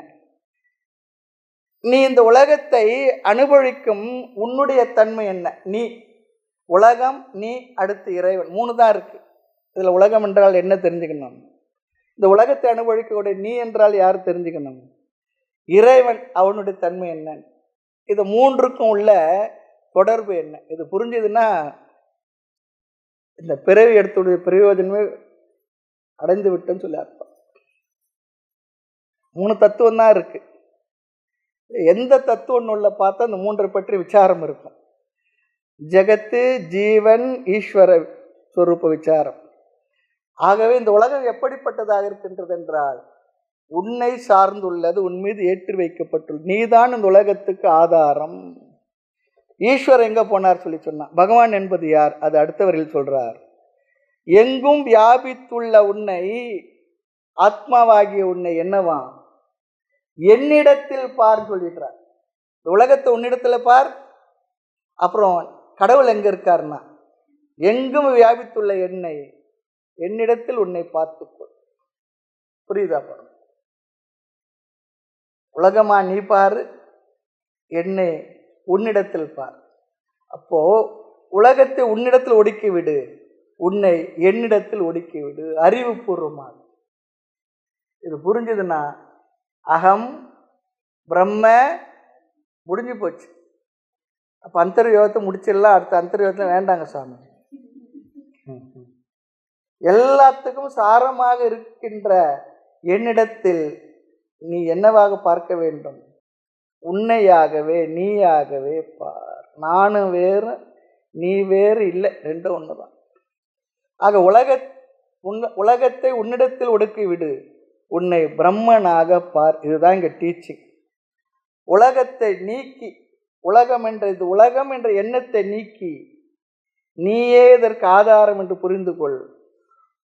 நீ இந்த உலகத்தை அனுபவிக்கும் உன்னுடைய தன்மை என்ன, நீ உலகம், நீ அடுத்து இறைவன், 3 தான் இருக்கு. இதில் உலகம் என்றால் என்ன தெரிஞ்சுக்கணும், இந்த உலகத்தை அனுபவிக்கக்கூடிய நீ என்றால் யார் தெரிஞ்சுக்கணும், இறைவன் அவனுடைய தன்மை என்ன, இது 3க்கும் உள்ள தொடர்பு என்ன. இது புரிஞ்சதுன்னா இந்த பிறவி எடுத்துடைய பிரயோஜனமே அடைந்து விட்டோன்னு சொல்லி அர்த்தம். 3 தத்துவம் தான் இருக்கு. எந்த தத்துவம் உள்ள பார்த்தா அந்த 3 பற்றி விசாரம் இருக்கும். ஜெகத்து, ஜீவன், ஈஸ்வர ஸ்வரூப விசாரம். ஆகவே இந்த உலகம் எப்படிப்பட்டதாக இருக்கின்றது என்றால் உன்னை சார்ந்துள்ளது, உன் மீது ஏற்றி வைக்கப்பட்டுள்ளது, நீதான் இந்த உலகத்துக்கு ஆதாரம். ஈஸ்வரர் எங்க போனார் சொல்லி சொன்னார். பகவான் என்பது யார், அது அடுத்தவரில் சொல்றார். எங்கும் வியாபித்துள்ள உன்னை, ஆத்மாவாகிய உன்னை என்னவா என்னிடத்தில் பார் சொல்லிடுறார். உலகத்தை உன்னிடத்துல பார். அப்புறம் கடவுள் எங்க இருக்காருன்னா, எங்கும் வியாபித்துள்ள என்னை, என்னிடத்தில் உன்னை பார்த்துக்கொள். புரியுதா பாருங்க. உலகமா நீ பாரு, என்னை உன்னிடத்தில் பார். அப்போ உலகத்தை உன்னிடத்தில் ஒடுக்கி விடு, உன்னை என்னிடத்தில் ஒடுக்கி விடு. அறிவுபூர்வமாக இது புரிஞ்சதுன்னா அகம் பிரம்ம முடிஞ்சு போச்சு. அப்போ அந்தர்யோகத்தை முடிச்சிடலாம். அடுத்த அந்தர்யோகத்தில் வேண்டாங்க சாமி. எல்லாத்துக்கும் சாரமாக இருக்கின்ற என்னிடத்தில் நீ என்னவாக பார்க்க வேண்டும், உன்னையாகவே நீயாகவே பார். நானும் வேறு நீ வேறு இல்லை, 2 ஒன்று தான். ஆக உலகத்தை உன்னிடத்தில் ஒடுக்கி விடு, உன்னை பிரம்மனாக பார். இதுதான் இங்கே டீச்சிங். உலகத்தை நீக்கி, உலகம் என்ற இது உலகம் என்ற எண்ணத்தை நீக்கி நீயே இதற்கு ஆதாரம் என்று புரிந்து கொள்.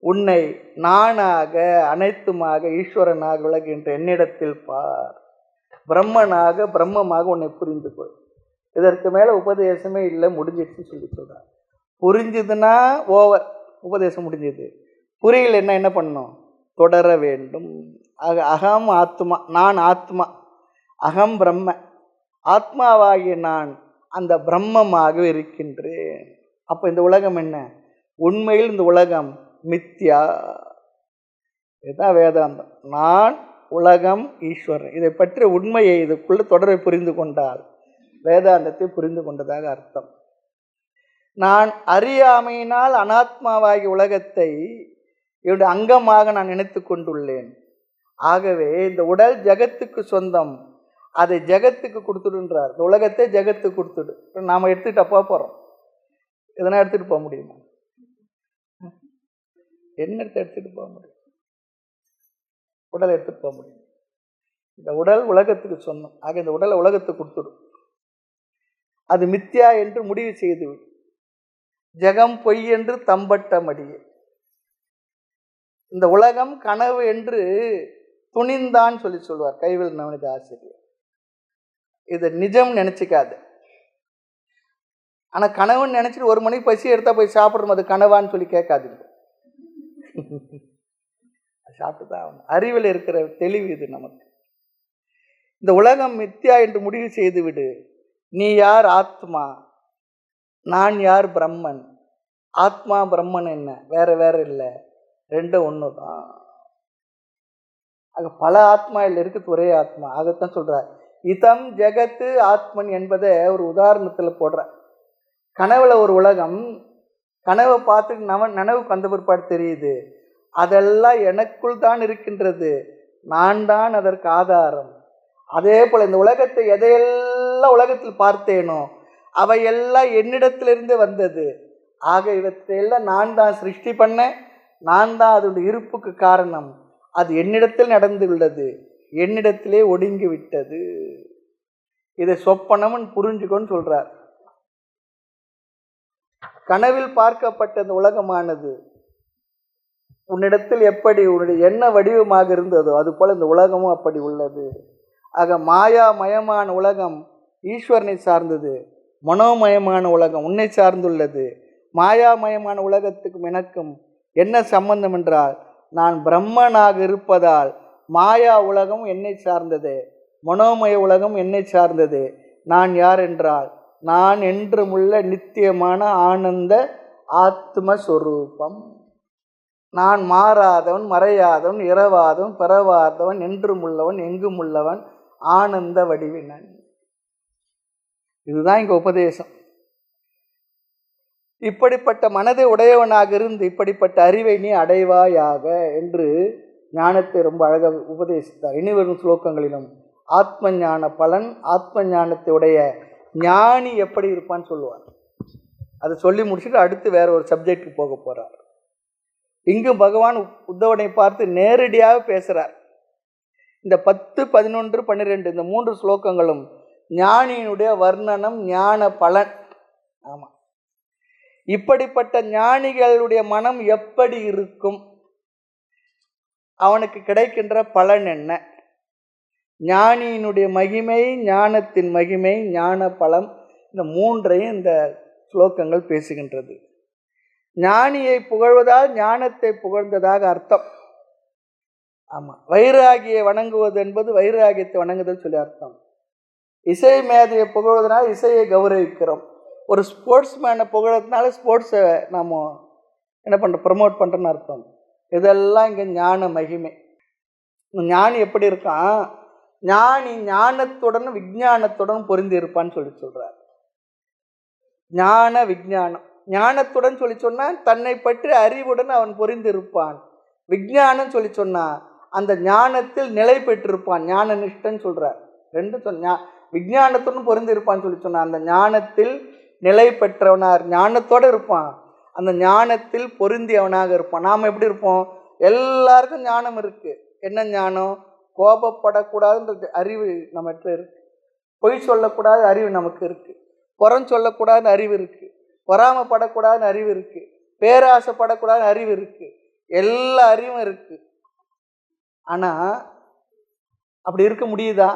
உன்னை நானாக அனைத்துமாக ஈஸ்வரனாக விளங்குகின்ற என்னிடத்தில் பார். பிரம்மனாக பிரம்மமாக உன்னை புரிந்து கொள். இதற்கு மேலே உபதேசமே இல்லை, முடிஞ்சிடுச்சுன்னு சொல்லி சொல்கிறார். புரிஞ்சுதுன்னா ஓவர், உபதேசம் முடிஞ்சது. புரியல என்ன பண்ணணும்? தொடர வேண்டும். அகம் ஆத்மா, நான் ஆத்மா, அகம் பிரம்ம, ஆத்மாவாகிய நான் அந்த பிரம்மமாக இருக்கின்றேன். அப்போ இந்த உலகம் என்ன? உண்மையில் இந்த உலகம் மித்யா. இதுதான் வேதாந்தம். நான், உலகம், ஈஸ்வரன், இதை பற்றிய உண்மையை இதுக்குள்ள தொடரை புரிந்து கொண்டால் வேதாந்தத்தை புரிந்து கொண்டதாக அர்த்தம். நான் அறியாமையினால் அனாத்மாவாகிய உலகத்தை என்னுடைய அங்கமாக நான் நினைத்து கொண்டுள்ளேன். ஆகவே இந்த உடல் ஜகத்துக்கு சொந்தம், அதை ஜகத்துக்கு கொடுத்துடுன்றார். இந்த உலகத்தை ஜகத்துக்கு கொடுத்துடு. நாம் எடுத்துக்கிட்ட போகிறோம். இதெல்லாம் எடுத்துகிட்டு போக முடியுமா? என்ன எடுத்துகிட்டு போக முடியும்? உடலை எடுத்துகிட்டு போக முடியும். இந்த உடல் உலகத்துக்கு சொந்தம். ஆக இந்த உடலை உலகத்துக்கு கொடுத்துடும். அது மித்யா என்று முடிவு செய்துவிடும். ஜெகம் பொய் என்று தம்பட்ட மடியே. இந்த உலகம் கனவு என்று துணிந்தான் சொல்லி சொல்வார் கைவேல் நவநீத ஆசிரியர். இது நிஜம் நினைச்சுக்காது. ஆனால் கனவுன்னு நினைச்சிட்டு 1 மணிக்கு பசி எடுத்தா போய் சாப்பிட்றோம், அது கனவான்னு சொல்லி கேட்காதீங்க. சாப்பிட்டு தான் ஆகணும். அறிவில் இருக்கிற தெளிவு இது நமக்கு. இந்த உலகம் மித்யா என்று முடிவு செய்து விடு. நீ யார்? ஆத்மா. நான் யார்? பிரம்மன். ஆத்மா பிரம்மன் என்ன? வேற வேற இல்லை, ரெண்டும் ஒன்று தான். ஆக பல ஆத்மா இல்லை, இருக்குது ஒரே ஆத்மா. ஆகத்தான் சொல்கிறார் இதம் ஜெகத்து ஆத்மன் என்பதை ஒரு உதாரணத்தில் போடுற. கனவுல ஒரு உலகம், கனவை பார்த்துட்டு நனவுக்கு வந்த பிற்பாடு தெரியுது அதெல்லாம் எனக்குள் தான் இருக்கின்றது, நான் தான் அதற்கு ஆதாரம். அதே போல் இந்த உலகத்தை எதையெல்லாம் உலகத்தில் பார்த்தேனோ அவையெல்லாம் என்னிடத்திலிருந்து வந்தது. ஆக இவற்றையெல்லாம் நான் தான் சிருஷ்டி பண்ணேன், நான் தான் அதனுடைய இருப்புக்கு காரணம். அது என்னிடத்தில் நடந்துள்ளது, என்னிடத்திலே ஒடுங்கி விட்டது. இதை சொப்பனம்னு புரிஞ்சுக்கோன்னு சொல்றார். கனவில் பார்க்கப்பட்ட இந்த உலகமானது உன்னிடத்தில் எப்படி உன்னுடைய என்ன வடிவமாக இருந்ததோ அது போல இந்த உலகமும் அப்படி உள்ளது. ஆக மாயாமயமான உலகம் ஈஸ்வரனை சார்ந்தது, மனோமயமான உலகம் உன்னை சார்ந்துள்ளது. மாயாமயமான உலகத்துக்கும் எனக்கும் என்ன சம்பந்தம் என்றால், நான் பிரம்மனாக இருப்பதால் மாயா உலகம் என்னை சார்ந்தது, மனோமய உலகம் என்னை சார்ந்தது. நான் யார் என்றால், நான் என்றுமுள்ள நித்தியமான ஆனந்த ஆத்மஸ்வரூபம். நான் மாறாதவன், மறையாதவன், இரவாதவன், பிறவாதவன், என்றும் உள்ளவன், எங்கும் உள்ளவன், ஆனந்த வடிவினன். இதுதான் இங்கே உபதேசம். இப்படிப்பட்ட மனதை உடையவனாக இருந்து இப்படிப்பட்ட அறிவை நீ அடைவாயாக என்று ஞானத்தை ரொம்ப அழகாக உபதேசித்தார். இனிவரும் ஸ்லோகங்களிலும் ஆத்ம ஞான பலன், ஆத்ம ஞானத்தை உடைய ஞானி எப்படி இருப்பான்னு சொல்லுவார். அதை சொல்லி முடிச்சுட்டு அடுத்து வேற ஒரு சப்ஜெக்டுக்கு போக போறார். இங்கு பகவான் உத்தவனை பார்த்து நேரடியாக பேசுகிறார். இந்த 10, 11, 12 இந்த 3 ஸ்லோகங்களும் ஞானியினுடைய வர்ணனம், ஞான பலன். ஆமாம், இப்படிப்பட்ட ஞானிகளுடைய மனம் எப்படி இருக்கும், அவனுக்கு கிடைக்கின்ற பலன் என்ன, ஞானியினுடைய மகிமை, ஞானத்தின் மகிமை, ஞான பலம், இந்த 3ஐயும் இந்த ஸ்லோகங்கள் பேசுகின்றது. ஞானியை புகழ்வதால் ஞானத்தை புகழ்ந்ததாக அர்த்தம். ஆமாம், வைராகியை வணங்குவது என்பது வைராகியத்தை வணங்குதல் சொல்லி அர்த்தம். இசை மேதையை புகழ்வதனால் இசையை கௌரவிக்கிறோம். ஒரு ஸ்போர்ட்ஸ் மேனை புகழறதுனால ஸ்போர்ட்ஸை நாம் என்ன பண்ணுறோம், ப்ரமோட் பண்ணுறோன்னு அர்த்தம். இதெல்லாம் இங்கே ஞான மகிமை. ஞானி எப்படி இருக்கான், ஞானி ஞானத்துடன் விஞ்ஞானத்துடன் பொருந்தி இருப்பான்னு சொல்லி சொல்கிறார். ஞான விஞ்ஞானம், ஞானத்துடன் சொல்லி சொன்னால் தன்னை பற்றி அறிவுடன் அவன் பொருந்தி இருப்பான். விஞ்ஞானம் சொல்லி சொன்னால் அந்த ஞானத்தில் நிலை பெற்றிருப்பான், ஞான நிஷ்டன் சொல்கிறார். ரெண்டு சொன்ன விஞ்ஞானத்துடன் பொருந்தி இருப்பான்னு சொல்லி சொன்னான். அந்த ஞானத்தில் நிலை பெற்றவனார், ஞானத்தோடு இருப்பான், அந்த ஞானத்தில் பொருந்தியவனாக இருப்பான். நாம் எப்படி இருப்போம், எல்லாருக்கும் ஞானம் இருக்குது. என்ன ஞானம், கோபப்படக்கூடாதுன்ற அறிவு நம்மகிட்ட இருக்குது, பொய் சொல்லக்கூடாது அறிவு நமக்கு இருக்குது, புறம் சொல்லக்கூடாதுன்னு அறிவு இருக்குது, பொறாமப்படக்கூடாதுன்னு அறிவு இருக்குது, பேராசைப்படக்கூடாதுன்னு அறிவு இருக்குது. எல்லா அறிவும் இருக்கு. ஆனா அப்படி இருக்க முடியுதா?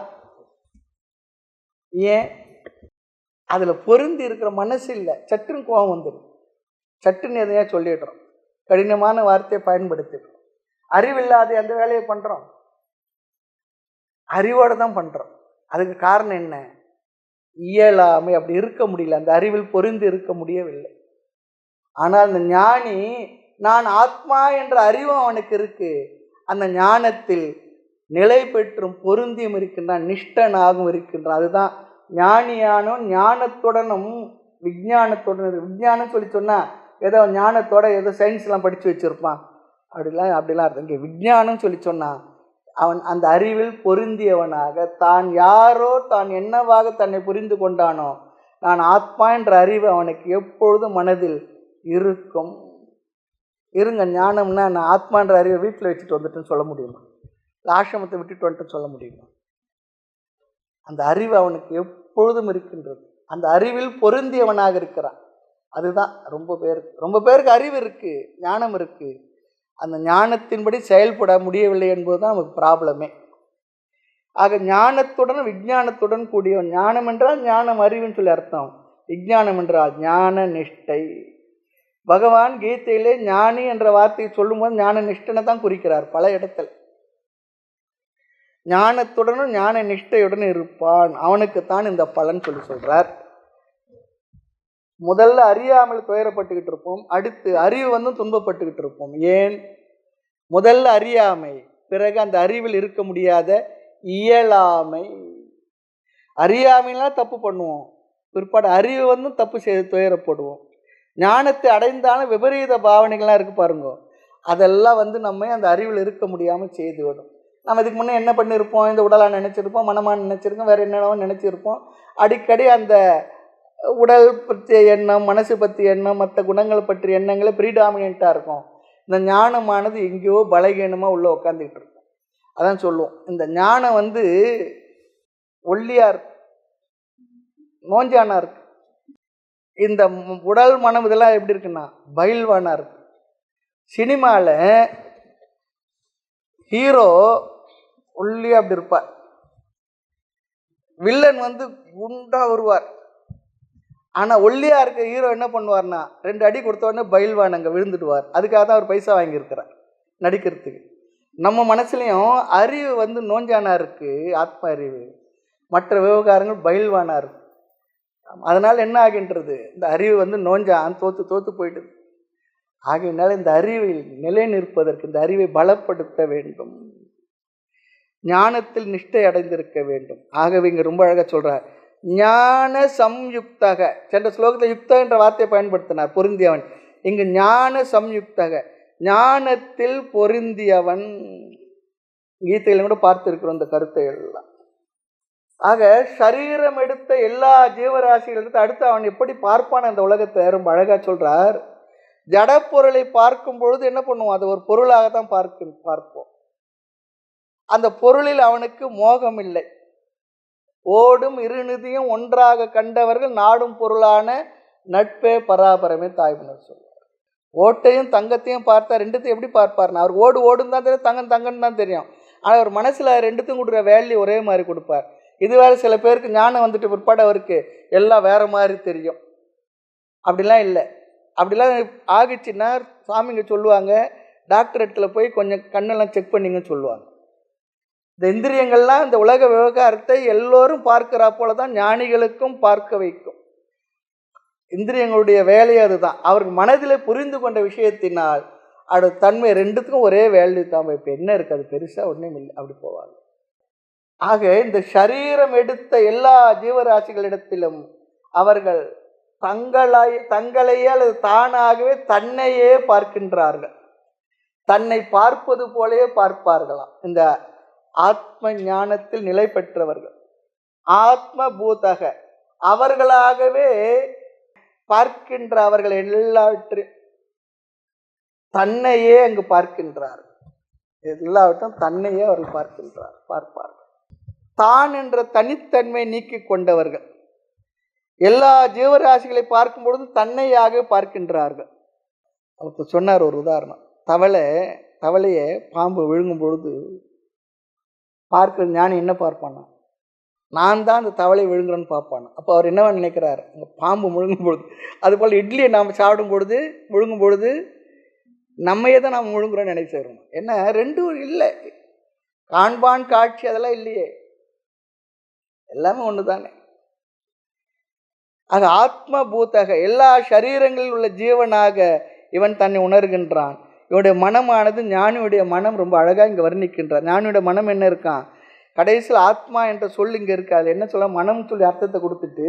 ஏன்? அதுல பொருந்தி இருக்கிற மனசு இல்லை. சட்டுன்னு கோபம் வந்துடும், சட்டுன்னு எதையா சொல்லிடுறோம், கடினமான வார்த்தையை பயன்படுத்திடுறோம். அறிவில்லாத அந்த வேலையை பண்றோம், அறிவோட தான் பண்றோம். அதுக்கு காரணம் என்ன? இயலாமை. அப்படி இருக்க முடியல, அந்த அறிவில் பொருந்தி இருக்க முடியவில்லை. ஆனால் அந்த ஞானி, நான் ஆத்மா என்ற அறிவும் அவனுக்கு இருக்கு. அந்த ஞானத்தில் நிலை பெற்றும் பொருந்தியும் இருக்கின்றான், நிஷ்டனாகவும் இருக்கின்றான். அதுதான் ஞானியானும் ஞானத்துடனும் விஞ்ஞானத்துடன். விஞ்ஞானம் சொல்லி சொன்னா ஏதோ ஞானத்தோட ஏதோ சயின்ஸ்லாம் படித்து வச்சிருப்பான், அப்படிலாம் அர்த்தம். இங்கே விஞ்ஞானம் சொல்லி சொன்னான் அவன் அந்த அறிவில் பொருந்தியவனாக, தான் யாரோ தான் என்னவாக தன்னை புரிந்து கொண்டானோ, நான் ஆத்மா என்ற அறிவு அவனுக்கு எப்பொழுதும் மனதில் இருக்கும். இருங்க, ஞானம்னா நான் ஆத்மான்ற அறிவை வீட்டில் வச்சுட்டு வந்துட்டுன்னு சொல்ல முடியுமா? ஆசிரமத்தை விட்டுட்டு வந்துட்டு சொல்ல முடியுமா? அந்த அறிவு அவனுக்கு எப்பொழுதும் இருக்கின்றது. அந்த அறிவில் பொருந்தியவனாக இருக்கிறான். அதுதான் ரொம்ப பேருக்கு அறிவு இருக்கு, ஞானம் இருக்கு, அந்த ஞானத்தின்படி செயல்பட முடியவில்லை என்பதுதான் நமக்கு ப்ராப்ளமே. ஆக ஞானத்துடன் விஞ்ஞானத்துடன் கூடியவன். ஞானம் என்றால் ஞானம், அறிவுன்னு சொல்லி அர்த்தம். விஞ்ஞானம் என்றால் ஞான நிஷ்டை. பகவான் கீதையிலே ஞானி என்ற வார்த்தையை சொல்லும்போது ஞான நிஷ்டனை தான் குறிக்கிறார் பல இடத்துல. ஞானத்துடனும் ஞான நிஷ்டையுடன் இருப்பான், அவனுக்குத்தான் இந்த பலன் சொல்லி சொல்றார். முதல்ல அறியாமல் துயரப்பட்டுக்கிட்டு இருப்போம், அடுத்து அறிவு துன்பப்பட்டுக்கிட்டு இருப்போம். ஏன்? முதல்ல அறியாமை, பிறகு அந்த அறிவில் இருக்க முடியாத இயலாமை. அறியாமைலாம் தப்பு பண்ணுவோம், பிற்பாடு அறிவு தப்பு செய்து துயரப்படுவோம். ஞானத்தை அடைந்தாலும் விபரீத பாவனைகள்லாம் இருக்கு பாருங்க, அதெல்லாம் நம்ம அந்த அறிவில் இருக்க முடியாமல் செய்துவிடும். நம்ம இதுக்கு முன்னே என்ன பண்ணியிருப்போம்? இந்த உடலாக நினச்சிருப்போம், மனமாக நினச்சிருக்கோம், வேறு என்னென்னவோ நினச்சிருப்போம். அடிக்கடி அந்த உடல் பற்றிய எண்ணம், மனசு பற்றிய எண்ணம், மற்ற குணங்கள் பற்றிய எண்ணங்களை ப்ரீடாமினண்ட்டாக இருக்கும். இந்த ஞானமானது எங்கேயோ பலகீனமாக உள்ளே உட்காந்துக்கிட்டு இருக்கும். அதான் சொல்லுவோம், இந்த ஞானம் ஒல்லியாக இருக்கு, நோஞ்சானா இருக்கு. இந்த உடல் மனம் இதெல்லாம் எப்படி இருக்குன்னா பயில்வானா இருக்கு. சினிமாவில் ஹீரோ ஒல்லியாக அப்படி இருப்பார், வில்லன் குண்டா வருவார். ஆனால் ஒல்லியாக இருக்க ஹீரோ என்ன பண்ணுவார்னா 2 அடி கொடுத்த உடனே பயில்வான் அங்கே விழுந்துடுவார். அதுக்காக தான் அவர் பைசா வாங்கியிருக்கிறார் நடிக்கிறதுக்கு. நம்ம மனசுலையும் அறிவு நோஞ்சானா இருக்கு, ஆத்ம அறிவு. மற்ற விவகாரங்கள் பயில்வானா இருக்கு. அதனால் என்ன ஆகின்றது? இந்த அறிவு நோஞ்சான் தோத்து போயிடுது. ஆகையினால இந்த அறிவில் நிலை நிற்பதற்கு இந்த அறிவை பலப்படுத்த வேண்டும், ஞானத்தில் நிஷ்டை அடைந்திருக்க வேண்டும். ஆகவே இங்கே ரொம்ப அழகாக சொல்றார், ஞான சம்யுக்தக. சென்ற ஸ்லோகத்தில் யுக்த என்ற வார்த்தையை பயன்படுத்தினார், பொருந்தியவன். இங்கு ஞான சம்யுக்தக, ஞானத்தில் பொருந்தியவன். கீதையிலும் கூட பார்த்திருக்கிறோம் இந்த கருத்தை எல்லாம். ஆக சரீரம் எடுத்த எல்லா ஜீவராசிகள் எடுத்து அடுத்து அவன் எப்படி பார்ப்பான் அந்த உலகத்தை ரொம்ப அழகா சொல்றார். ஜட பொருளை பார்க்கும் பொழுது என்ன பண்ணுவோம்? அது ஒரு பொருளாகத்தான் பார்ப்போம். அந்த பொருளில் அவனுக்கு மோகம் இல்லை. ஓடும் இருநிதியும் ஒன்றாக கண்டவர்கள் நாடும் பொருளான நட்பே பராபரமே தாய்மனர் சொல்வார். ஓட்டையும் தங்கத்தையும் பார்த்தா ரெண்டுத்தையும் எப்படி பார்ப்பார்னா, அவர் ஓடும் தான் தெரியும், தங்கன்னு தான் தெரியும். ஆனால் அவர் மனசில் ரெண்டுத்தையும் கொடுக்குற வேல்யூ ஒரே மாதிரி கொடுப்பார். இது வேறு சில பேருக்கு ஞானம் பிற்பாடு அவருக்கு எல்லாம் வேற மாதிரி தெரியும். அப்படிலாம் இல்லை. அப்படிலாம் ஆகிடுச்சுன்னா சாமிங்க சொல்லுவாங்க, டாக்டரேட்டில் போய் கொஞ்சம் கண்ணெல்லாம் செக் பண்ணிங்கன்னு சொல்லுவாங்க. இந்த இந்திரியங்கள்லாம் இந்த உலக விவகாரத்தை எல்லோரும் பார்க்கிறா போல தான் ஞானிகளுக்கும் பார்க்க வைக்கும். இந்திரியங்களுடைய வேலையை அதுதான். அவருக்கு மனதில் புரிந்து கொண்ட விஷயத்தினால் அதோட தன்மை ரெண்டுத்துக்கும் ஒரே வேல்யூ தான். இப்போ என்ன இருக்குது? அது பெருசாக ஒன்றும் இல்லை, அப்படி போவாங்க. ஆக இந்த சரீரம் எடுத்த எல்லா ஜீவராசிகளிடத்திலும் அவர்கள் தங்களையே அல்லது தானாகவே தன்னையே பார்க்கின்றார்கள். தன்னை பார்ப்பது போலவே பார்ப்பார்களாம் இந்த ஆத்ம ஞானத்தில் நிலை பெற்றவர்கள். ஆத்ம பூதக, அவர்களாகவே பார்க்கின்ற அவர்கள் எல்லாவற்றையும் தன்னையே அங்கு பார்க்கின்றார். எல்லாவற்றும் தன்னையே அவர்கள் பார்ப்பார்கள். தான் என்ற தனித்தன்மை நீக்கி கொண்டவர்கள் எல்லா ஜீவராசிகளை பார்க்கும் பொழுது தன்னையாக பார்க்கின்றார்கள். அவர் சொன்னார் ஒரு உதாரணம், தவளையை பாம்பு விழுங்கும் பொழுது பார்க்கிற ஞானி என்ன பார்ப்பானா, நான் தான் அந்த தவளை விழுங்குறேன்னு பார்ப்பானா. அப்போ அவர் என்னவா நினைக்கிறார், அங்கே பாம்பு முழுங்கும் பொழுது, அதுபோல் இட்லியை நாம் சாப்பிடும் பொழுது முழுங்கும் பொழுது நம்மையே தான் நாம் முழுங்குறோன்னு நினைச்சிடணும். என்ன, ரெண்டும் இல்லை, காண்பான் காட்சி அதெல்லாம் இல்லையே, எல்லாமே ஒன்று தானே. ஆக ஆத்ம பூதக, எல்லா சரீரங்களில் உள்ள ஜீவனாக இவன் தன்னை உணர்கின்றான். இவனுடைய மனமானது ஞானியுடைய மனம் ரொம்ப அழகாக இங்கே வர்ணிக்கின்றார். ஞானியுடைய மனம் என்ன இருக்கான், கடைசியில் ஆத்மா என்ற சொல் இங்கே இருக்கு. அது என்ன சொல்ல, மனம் சொல்லி அர்த்தத்தை கொடுத்துட்டு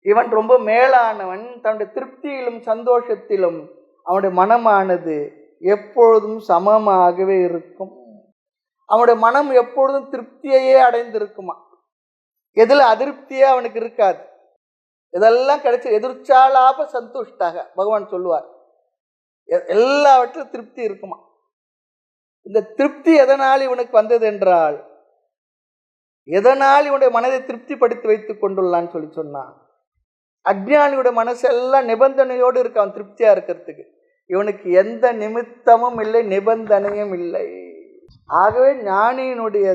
இவன் ரொம்ப மேலானவன், தன்னுடைய திருப்தியிலும் சந்தோஷத்திலும் அவனுடைய மனமானது எப்பொழுதும் சமமாகவே இருக்கும். அவனுடைய மனம் எப்பொழுதும் திருப்தியையே அடைந்திருக்குமா, எதில் அதிருப்தியே அவனுக்கு இருக்காது. இதெல்லாம் கிடைச்சி எதிர்ச்சாலாப சந்துஷ்டாக பகவான் சொல்லுவார், எல்லாவற்றிலும் திருப்தி இருக்குமா. இந்த திருப்தி எதனால் இவனுக்கு வந்தது என்றால், எதனால் இவனுடைய மனதை திருப்திப்படுத்தி வைத்துக் கொண்டுள்ளான்னு சொல்லி சொன்னான். அஜ்ஞானியுடைய மனசெல்லாம் நிபந்தனையோடு இருக்கு அவன் திருப்தியா இருக்கிறதுக்கு. இவனுக்கு எந்த நிமித்தமும் இல்லை, நிபந்தனையும் இல்லை. ஆகவே ஞானியினுடைய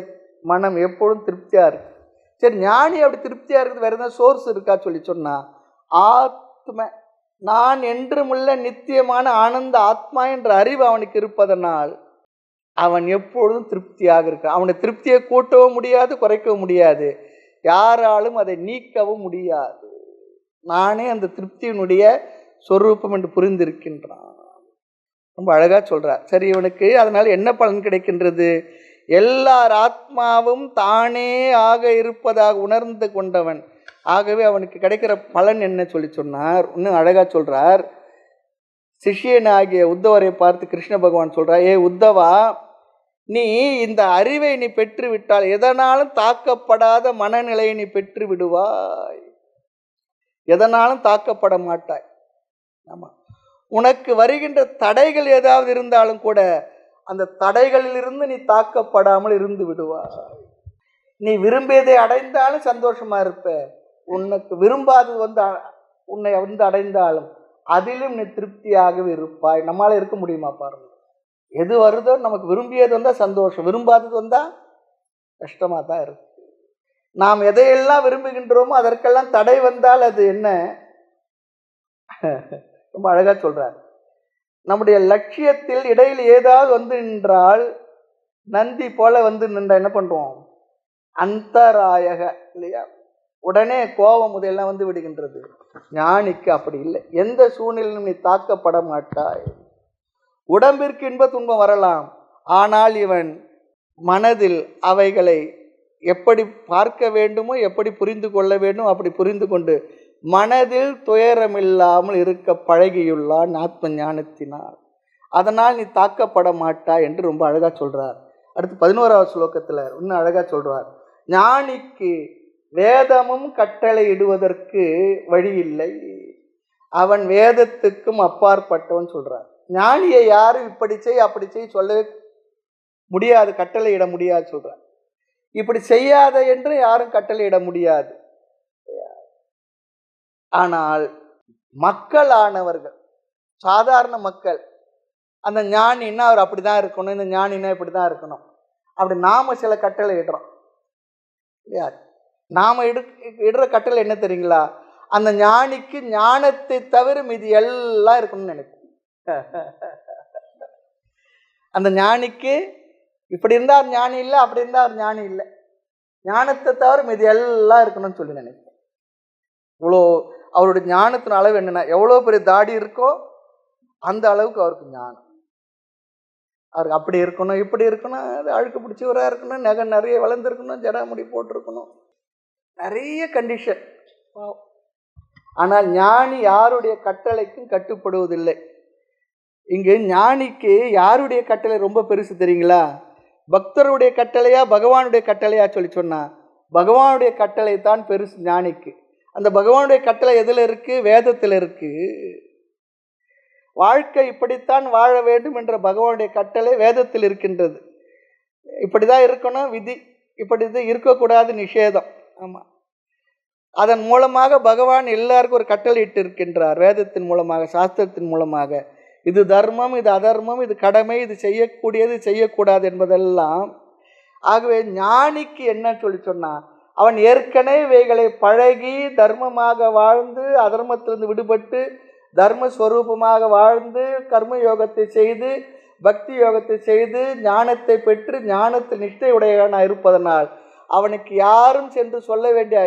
மனம் எப்பொழுதும் திருப்தியா இருக்கு. சரி, ஞானி அப்படி திருப்தியா இருக்குது, வேற எதாவது சோர்ஸ் இருக்கா சொல்லி சொன்னா, ஆத்ம நான் என்றுமுள்ள நித்தியமான ஆனந்த ஆத்மா என்ற அறிவு அவனுக்கு இருப்பதனால் அவன் எப்பொழுதும் திருப்தியாக இருக்கான். அவனுடைய திருப்தியை கூட்டவும் முடியாது, குறைக்கவும் முடியாது, யாராலும் அதை நீக்கவும் முடியாது. நானே அந்த திருப்தியினுடைய சொரூபம் என்று புரிந்திருக்கின்றான். ரொம்ப அழகா சொல்றார். சரி, இவனுக்கு அதனால என்ன பலன் கிடைக்கின்றது, எல்லார் ஆத்மாவும் தானே ஆக இருப்பதாக உணர்ந்து கொண்டவன். ஆகவே அவனுக்கு கிடைக்கிற பலன் என்ன சொல்லி சொன்னார், இன்னும் அழகா சொல்றார். சிஷியனாகிய உத்தவரை பார்த்து கிருஷ்ண பகவான் சொல்றார், ஏ உத்தவா, நீ இந்த அறிவை நீ பெற்று விட்டால் எதனாலும் தாக்கப்படாத மனநிலையை நீ பெற்று விடுவாய், எதனாலும் தாக்கப்பட மாட்டாய். ஆமா, உனக்கு வருகின்ற தடைகள் ஏதாவது இருந்தாலும் கூட அந்த தடைகளிலிருந்து நீ தாக்கப்படாமல் இருந்து விடுவாய். நீ விரும்பியதை அடைந்தாலும் சந்தோஷமா இருப்ப, உனக்கு விரும்பாதது உன்னை அடைந்தாலும் அதிலும் நீ திருப்தியாகவே இருப்பாய். நம்மளால இருக்க முடியுமா பாருங்க. எது வருதோ, நமக்கு விரும்பியது வந்தா சந்தோஷம், விரும்பாதது வந்தா கஷ்டமா தான் இருக்கு. நாம் எதையெல்லாம் விரும்புகின்றோமோ அதற்கெல்லாம் தடை வந்தால் அது என்ன, ரொம்ப அழகா சொல்றார். நம்முடைய லட்சியத்தில் இடையில் ஏதாவது வந்து நின்றால், நந்தி போல வந்து நின்றா என்ன பண்றோம், அந்தராயக இல்லையா, உடனே கோபம் முதலெல்லாம் வந்து விடுகின்றது. ஞானிக்கு அப்படி இல்லை, எந்த சூழ்நிலையிலும் நீ தாக்கப்பட மாட்டாய். உடம்பிற்கு இன்ப துன்பம் வரலாம், ஆனால் இவன் மனதில் அவைகளை எப்படி பார்க்க வேண்டுமோ, எப்படி புரிந்து கொள்ள வேண்டும் அப்படி புரிந்து கொண்டு மனதில் துயரமில்லாமல் இருக்க பழகியுள்ளான் ஆத்ம ஞானத்தினால். அதனால் நீ தாக்கப்பட மாட்டாய் என்று ரொம்ப அழகா சொல்றார். அடுத்து 11வது ஸ்லோகத்தில் இன்னும் அழகா சொல்றார், ஞானிக்கு வேதமும் கட்டளை இடுவதற்கு வழி இல்லை, அவன் வேதத்துக்கும் அப்பாற்பட்டவன் சொல்றார். ஞானியை யாரும் இப்படி செய் அப்படி செய் சொல்லவே முடியாது, கட்டளை இட முடியாது சொல்றார். இப்படி செய்யாத என்று யாரும் கட்டளை இட முடியாது. ஆனால் மக்களானவர்கள், சாதாரண மக்கள், அந்த ஞானின்னா அவர் அப்படிதான் இருக்கணும், இந்த ஞானின்னா இப்படிதான் இருக்கணும், அப்படி நாம சில கட்டளை இடுறோம் இல்லையா. நாம இடுற கட்டளை என்ன தெரியுங்களா, அந்த ஞானிக்கு ஞானத்தை தவிர மீதி எல்லாம் இருக்கணும்னு நினைப்போம். அந்த ஞானிக்கு இப்படி இருந்தா அவர் ஞானி இல்லை, அப்படி இருந்தா அவர் ஞானி இல்லை, ஞானத்தை தவிர மீதி எல்லாம் இருக்கணும்னு சொல்லி நினைப்போம். இவ்வளோ அவருடைய ஞானத்தின் அளவு என்னன்னா, எவ்வளோ பெரிய தாடி இருக்கோ அந்த அளவுக்கு அவருக்கு ஞானம். அவருக்கு அப்படி இருக்கணும், இப்படி இருக்கணும், அது அழுக்கு பிடிச்சவராக இருக்கணும், நகை நிறைய வளர்ந்துருக்கணும், ஜடாமுடி போட்டிருக்கணும், நிறைய கண்டிஷன். ஆனால் ஞானி யாருடைய கட்டளைக்கும் கட்டுப்படுவதில்லை. இங்கு ஞானிக்கு யாருடைய கட்டளை ரொம்ப பெருசு தெரியுங்களா, பக்தருடைய கட்டளையா பகவானுடைய கட்டளையா சொல்லி சொன்னா, பகவானுடைய கட்டளை தான் பெருசு ஞானிக்கு. அந்த பகவானுடைய கட்டளை எதில் இருக்கு, வேதத்தில் இருக்கு. வாழ்க்கை இப்படித்தான் வாழ வேண்டும் என்ற பகவானுடைய கட்டளை வேதத்தில் இருக்கின்றது. இப்படிதான் இருக்கணும் விதி, இப்படிதான் இருக்கக்கூடாது நிஷேதம். ஆமாம், அதன் மூலமாக பகவான் எல்லாருக்கும் ஒரு கட்டளை இட்டு இருக்கின்றார், வேதத்தின் மூலமாக, சாஸ்திரத்தின் மூலமாக. இது தர்மம், இது அதர்மம், இது கடமை, இது செய்யக்கூடியது, செய்யக்கூடாது என்பதெல்லாம். ஆகவே ஞானிக்கு என்ன சொல்லி சொன்னா, அவன் ஏற்கனவே இவைகளை பழகி தர்மமாக வாழ்ந்து அதர்மத்திலிருந்து விடுபட்டு தர்மஸ்வரூபமாக வாழ்ந்து கர்ம யோகத்தை செய்து பக்தி யோகத்தை செய்து ஞானத்தை பெற்று ஞானத்தில் நிஷ்டை உடையவனாக இருப்பதனால் அவனுக்கு யாரும் சென்று சொல்ல வேண்டிய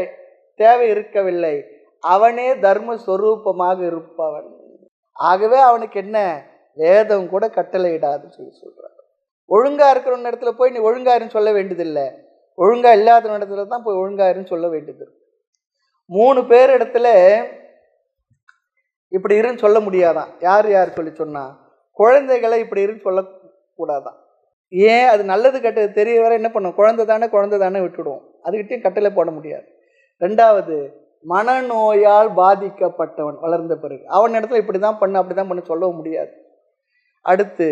தேவை இருக்கவில்லை. அவனே தர்மஸ்வரூபமாக இருப்பவன். ஆகவே அவனுக்கு என்ன, வேதம் கூட கட்டளையிடாதுன்னு சொல்லி சொல்றார். ஒழுங்கா இருக்கிற இடத்துல போய் நீ ஒழுங்காருன்னு சொல்ல வேண்டியதில்லை, ஒழுங்கா இல்லாத இடத்துல தான் போய் ஒழுங்காருன்னு சொல்ல வேண்டியது. 3 பேர் இடத்துல இப்படி இருன்னு சொல்ல முடியாதான். யார் யார் சொல்லி சொன்னா, குழந்தைகளை இப்படி இருன்னு சொல்லக்கூடாதான். ஏன், அது நல்லது கெட்டது தெரிய வர என்ன பண்ணும், குழந்தை தானே விட்டுடுவோம், அதுக்கிட்டையும் கட்டளை போட முடியாது. 2வது, மனநோயால் பாதிக்கப்பட்டவன் வளர்ந்த பிறகு அவன் இடத்துல இப்படி தான் பண்ண அப்படி தான் பண்ண சொல்லவும் முடியாது. அடுத்து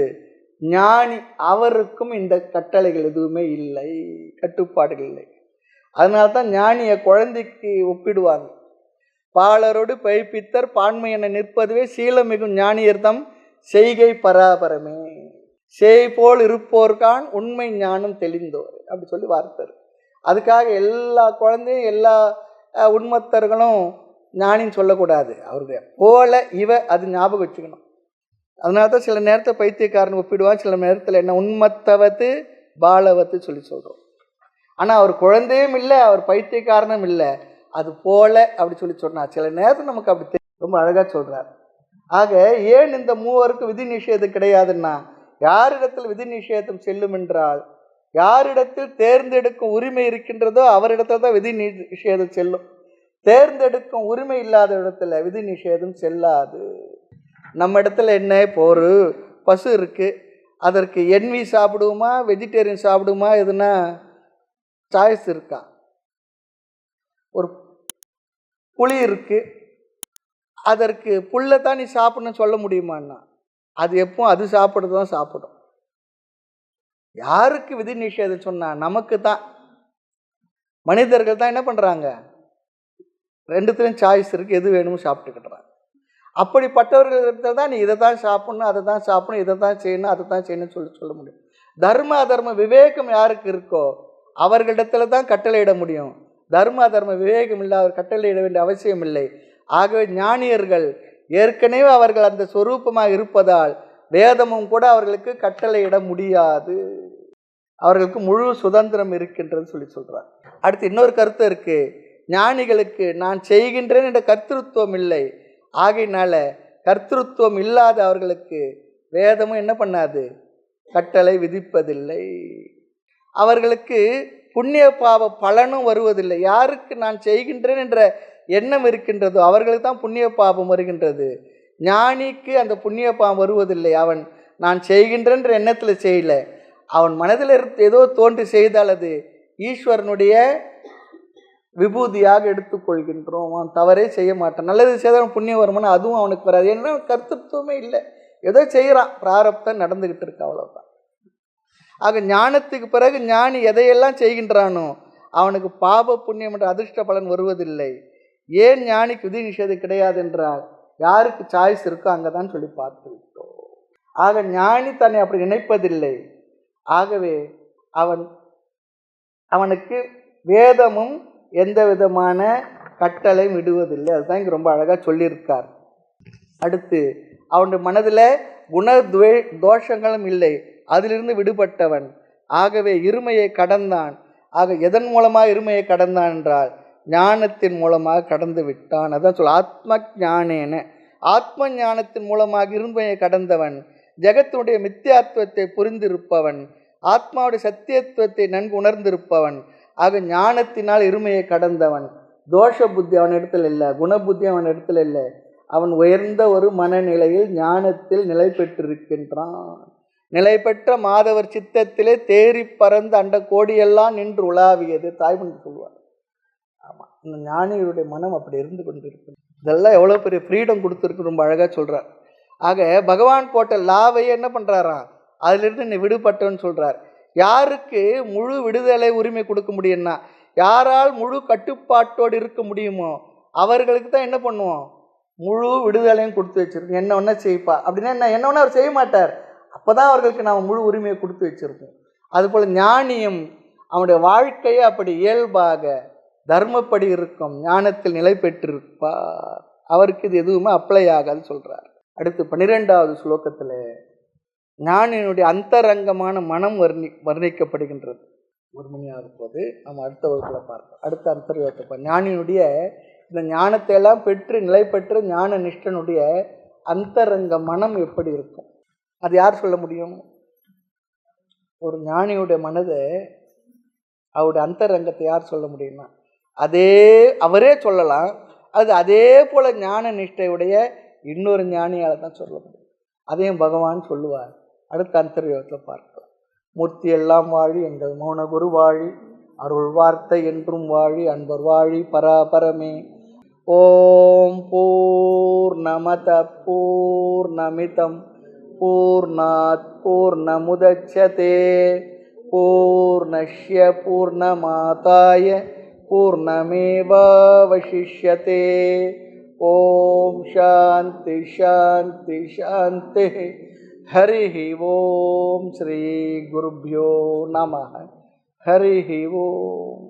ஞானி, அவருக்கும் இந்த கட்டளைகள் எதுவுமே இல்லை, கட்டுப்பாடுகள் இல்லை. அதனால தான் ஞானியை குழந்தைக்கு ஒப்பிடுவாங்க. பாலரோடு பயிப்பித்தர் பான்மை என நிற்பதுவே சீலமிகும் ஞானியர்தம் செய்கை பராபரமே, செய் போல் இருப்போர்கான் உண்மை ஞானம் தெளிந்தோர் அப்படி சொல்லி வார்த்தார். அதுக்காக எல்லா குழந்தையும் எல்லா உண்மத்தர்களும் ஞானின்னு சொல்லக்கூடாது. அவருடைய போல இவ அது ஞாபகம் வச்சுக்கணும். அதனால தான் சில நேரத்தில் பைத்தியக்காரன் ஒப்பிடுவான், சில நேரத்தில் என்ன உண்மத்தவத்து பாலவத்து சொல்லி சொல்கிறோம். ஆனால் அவர் குழந்தையும் இல்லை, அவர் பைத்தியக்காரனும் இல்லை, அது போல அப்படி சொல்லி சொன்னார். சில நேரத்தில் நமக்கு அப்படி ரொம்ப அழகாக சொல்கிறார். ஆக ஏன் இந்த மூவருக்கு விதி நிஷேதம் கிடையாதுன்னா, யாரிடத்தில் விதி நிஷேதம் செல்லும் என்றால், யாரிடத்தில் தேர்ந்தெடுக்கும் உரிமை இருக்கின்றதோ அவரிடத்தில் தான் விதி நிஷேதம் செல்லும். தேர்ந்தெடுக்கும் உரிமை இல்லாத இடத்துல விதி நிஷேதம் செல்லாது. நம்ம இடத்துல என்ன, இப்போ ஒரு பசு இருக்குது, அதற்கு என்வி சாப்பிடுவோமா வெஜிடேரியன் சாப்பிடுமா எதுனா சாய்ஸ் இருக்கா? ஒரு புளி இருக்குது, அதற்கு புல்லை தான் நீ சாப்பிடணும்னு சொல்ல முடியுமான்னா, அது எப்போ அது சாப்பிட்றது தான் சாப்பிடும். யாருக்கு விதி நிஷேதம் சொன்னா, நமக்கு தான். மனிதர்கள் தான் என்ன பண்ணுறாங்க, 2த்துலையும் சாய்ஸ் இருக்குது, எது வேணுமோ சாப்பிட்டுக்கிட்டுறாங்க. அப்படிப்பட்டவர்கள் தான் நீ இதை தான் சாப்பிட்ணும், அதை தான் சாப்பிடணும், இதை தான் செய்யணும், அதை தான் செய்யணும்னு சொல்ல முடியும். தர்ம அதர்ம விவேகம் யாருக்கு இருக்கோ அவர்களிடத்துல தான் கட்டளையிட முடியும். தர்ம அதர்ம விவேகம் இல்லை, அவர் கட்டளையிட வேண்டிய அவசியம் இல்லை. ஆகவே ஞானியர்கள் ஏற்கனவே அவர்கள் அந்த சொரூபமாக இருப்பதால் வேதமும் கூட அவர்களுக்கு கட்டளையிட முடியாது, அவர்களுக்கு முழு சுதந்திரம் இருக்கின்றது சொல்லி சொல்றார். அடுத்து இன்னொரு கருத்து இருக்கு, ஞானிகளுக்கு நான் செய்கின்றேன் என்ற கர்த்திருவம் இல்லை. ஆகையினால கர்த்திருவம் இல்லாத அவர்களுக்கு வேதமும் என்ன பண்ணாது, கட்டளை விதிப்பதில்லை. அவர்களுக்கு புண்ணிய பாவ பலனும் வருவதில்லை. யாருக்கு நான் செய்கின்றேன் என்ற எண்ணம் இருக்கின்றதோ அவர்களுக்கு தான் புண்ணிய பாபம் வருகின்றது. ஞானிக்கு அந்த புண்ணிய பாவம் வருவதில்லை. அவன் நான் செய்கின்றேன் என்ற எண்ணத்தில் செய்யல, அவன் மனதில் ஏதோ தோன்றி செய்தால் அது ஈஸ்வரனுடைய விபூதியாக எடுத்துக்கொள்கின்றோம். அவன் தவறே செய்ய மாட்டான். நல்லது செய்தால் புண்ணியம் வருமானா அதுவும் அவனுக்கு வராது. ஏன்னா கர்த்தத்துவமே இல்லை, ஏதோ செய்கிறான், பிராரப்தம் நடந்துக்கிட்டு இருக்கு, அவ்வளோதான். ஆக ஞானத்துக்கு பிறகு ஞானி எதையெல்லாம் செய்கின்றானோ அவனுக்கு பாப புண்ணியம் என்ற அதிர்ஷ்ட பலன் வருவதில்லை. ஏன் ஞானிக்கு விதி நிஷேதம் கிடையாது என்றால், யாருக்கு சாய்ஸ் இருக்கோ அங்கே தான் சொல்லி பார்த்து விட்டோம். ஆக ஞானி தன்னை அப்படி நினைப்பதில்லை. ஆகவே அவனுக்கு வேதமும் எந்த விதமான கட்டளையும் விடுவதில்லை. அதுதான் இங்கே ரொம்ப அழகாக சொல்லியிருக்கார். அடுத்து அவனுடைய மனதில் குண தோஷங்களும் இல்லை, அதிலிருந்து விடுபட்டவன். ஆகவே இருமையை கடந்தான். ஆக எதன் மூலமாக இருமையை கடந்தான் என்றால் ஞானத்தின் மூலமாக கடந்து விட்டான். அதான் சொல்ல ஆத்ம ஞானேன, ஆத்ம ஞானத்தின் மூலமாக இருமையை கடந்தவன், ஜெகத்தினுடைய மித்தியாத்துவத்தை புரிந்திருப்பவன், ஆத்மாவுடைய சத்தியத்துவத்தை நன்கு உணர்ந்திருப்பவன். ஆக ஞானத்தினால் இருமையை கடந்தவன். தோஷ புத்தி அவன் இடத்துல இல்லை, குணபுத்தி அவன் இடத்துல இல்லை. அவன் உயர்ந்த ஒரு மனநிலையில் ஞானத்தில் நிலை பெற்றிருக்கின்றான். நிலை பெற்ற மாதவர் சித்தத்திலே தேறி பறந்து அண்ட கோடியெல்லாம் நின்று உலாவியது தாய்மொழி சொல்லுவார். ஆமாம், இந்த ஞானிகளுடைய மனம் அப்படி இருந்து கொண்டிருக்கு. இதெல்லாம் எவ்வளோ பெரிய ஃப்ரீடம் கொடுத்துருக்கு, ரொம்ப அழகாக சொல்கிறார். ஆக பகவான் போட்ட லாவையே என்ன பண்ணுறாராம், அதிலிருந்து நீ விடுபட்டவன்னு சொல்கிறார். யாருக்கு முழு விடுதலை உரிமை கொடுக்க முடியும்னா, யாரால் முழு கட்டுப்பாட்டோடு இருக்க முடியுமோ அவர்களுக்கு தான் என்ன பண்ணுவோம், முழு விடுதலையும் கொடுத்து வச்சிருக்கோம். என்ன ஒன்றா செய்ப்பா அப்படின்னா என்ன ஒன்று அவர் செய்ய மாட்டார். அப்போ தான் அவர்களுக்கு நாம் முழு உரிமையை கொடுத்து வச்சுருக்கோம். அதுபோல் ஞானியும் அவனுடைய வாழ்க்கையை அப்படி இயல்பாக தர்மப்படி இருக்கும், ஞானத்தில் நிலை பெற்றிருப்பார். அவருக்கு இது எதுவுமே அப்ளை ஆகாது சொல்கிறார். அடுத்து 12வது ஸ்லோகத்தில் ஞானியினுடைய அந்தரங்கமான மனம் வர்ணிக்கப்படுகின்றது. ஒரு மணியாவது போது நம்ம அடுத்த வகுப்பில் பார்ப்போம். அடுத்த அந்தர்யோகத்தை ஞானியினுடைய இந்த ஞானத்தை எல்லாம் பெற்று நிலை பெற்ற ஞான நிஷ்டனுடைய அந்தரங்க மனம் எப்படி இருக்கும், அது யார் சொல்ல முடியும்? ஒரு ஞானியுடைய மனதை, அவருடைய அந்தரங்கத்தை யார் சொல்ல முடியுமா? அவரே சொல்லலாம். அது அதே போல ஞான நிஷ்டையுடைய இன்னொரு ஞானியால் தான் சொல்ல முடியும். அதையும் பகவான் சொல்லுவார். அடுத்த அந்தர்யோகத்தில் பார்க்கலாம். மூர்த்தி எல்லாம் வாழி எங்கள் மௌன குரு வாழி, அருள் வார்த்தை என்றும் வாழி, அன்பர் வாழி பராபரமே. ஓம் பூர்ணமத பூர்ணமிதம் பூர்ணாத் பூர்ணமுதச்யதே பூர்ணஸ்ய பூர்ணமாதாய பூர்ணமேவாவசிஷ்யதே. ஓம் சாந்தி சாந்தி சாந்தி. ஹரி ஓம். ஸ்ரீ குருப்யோ நமः. ஹரி ஓம்.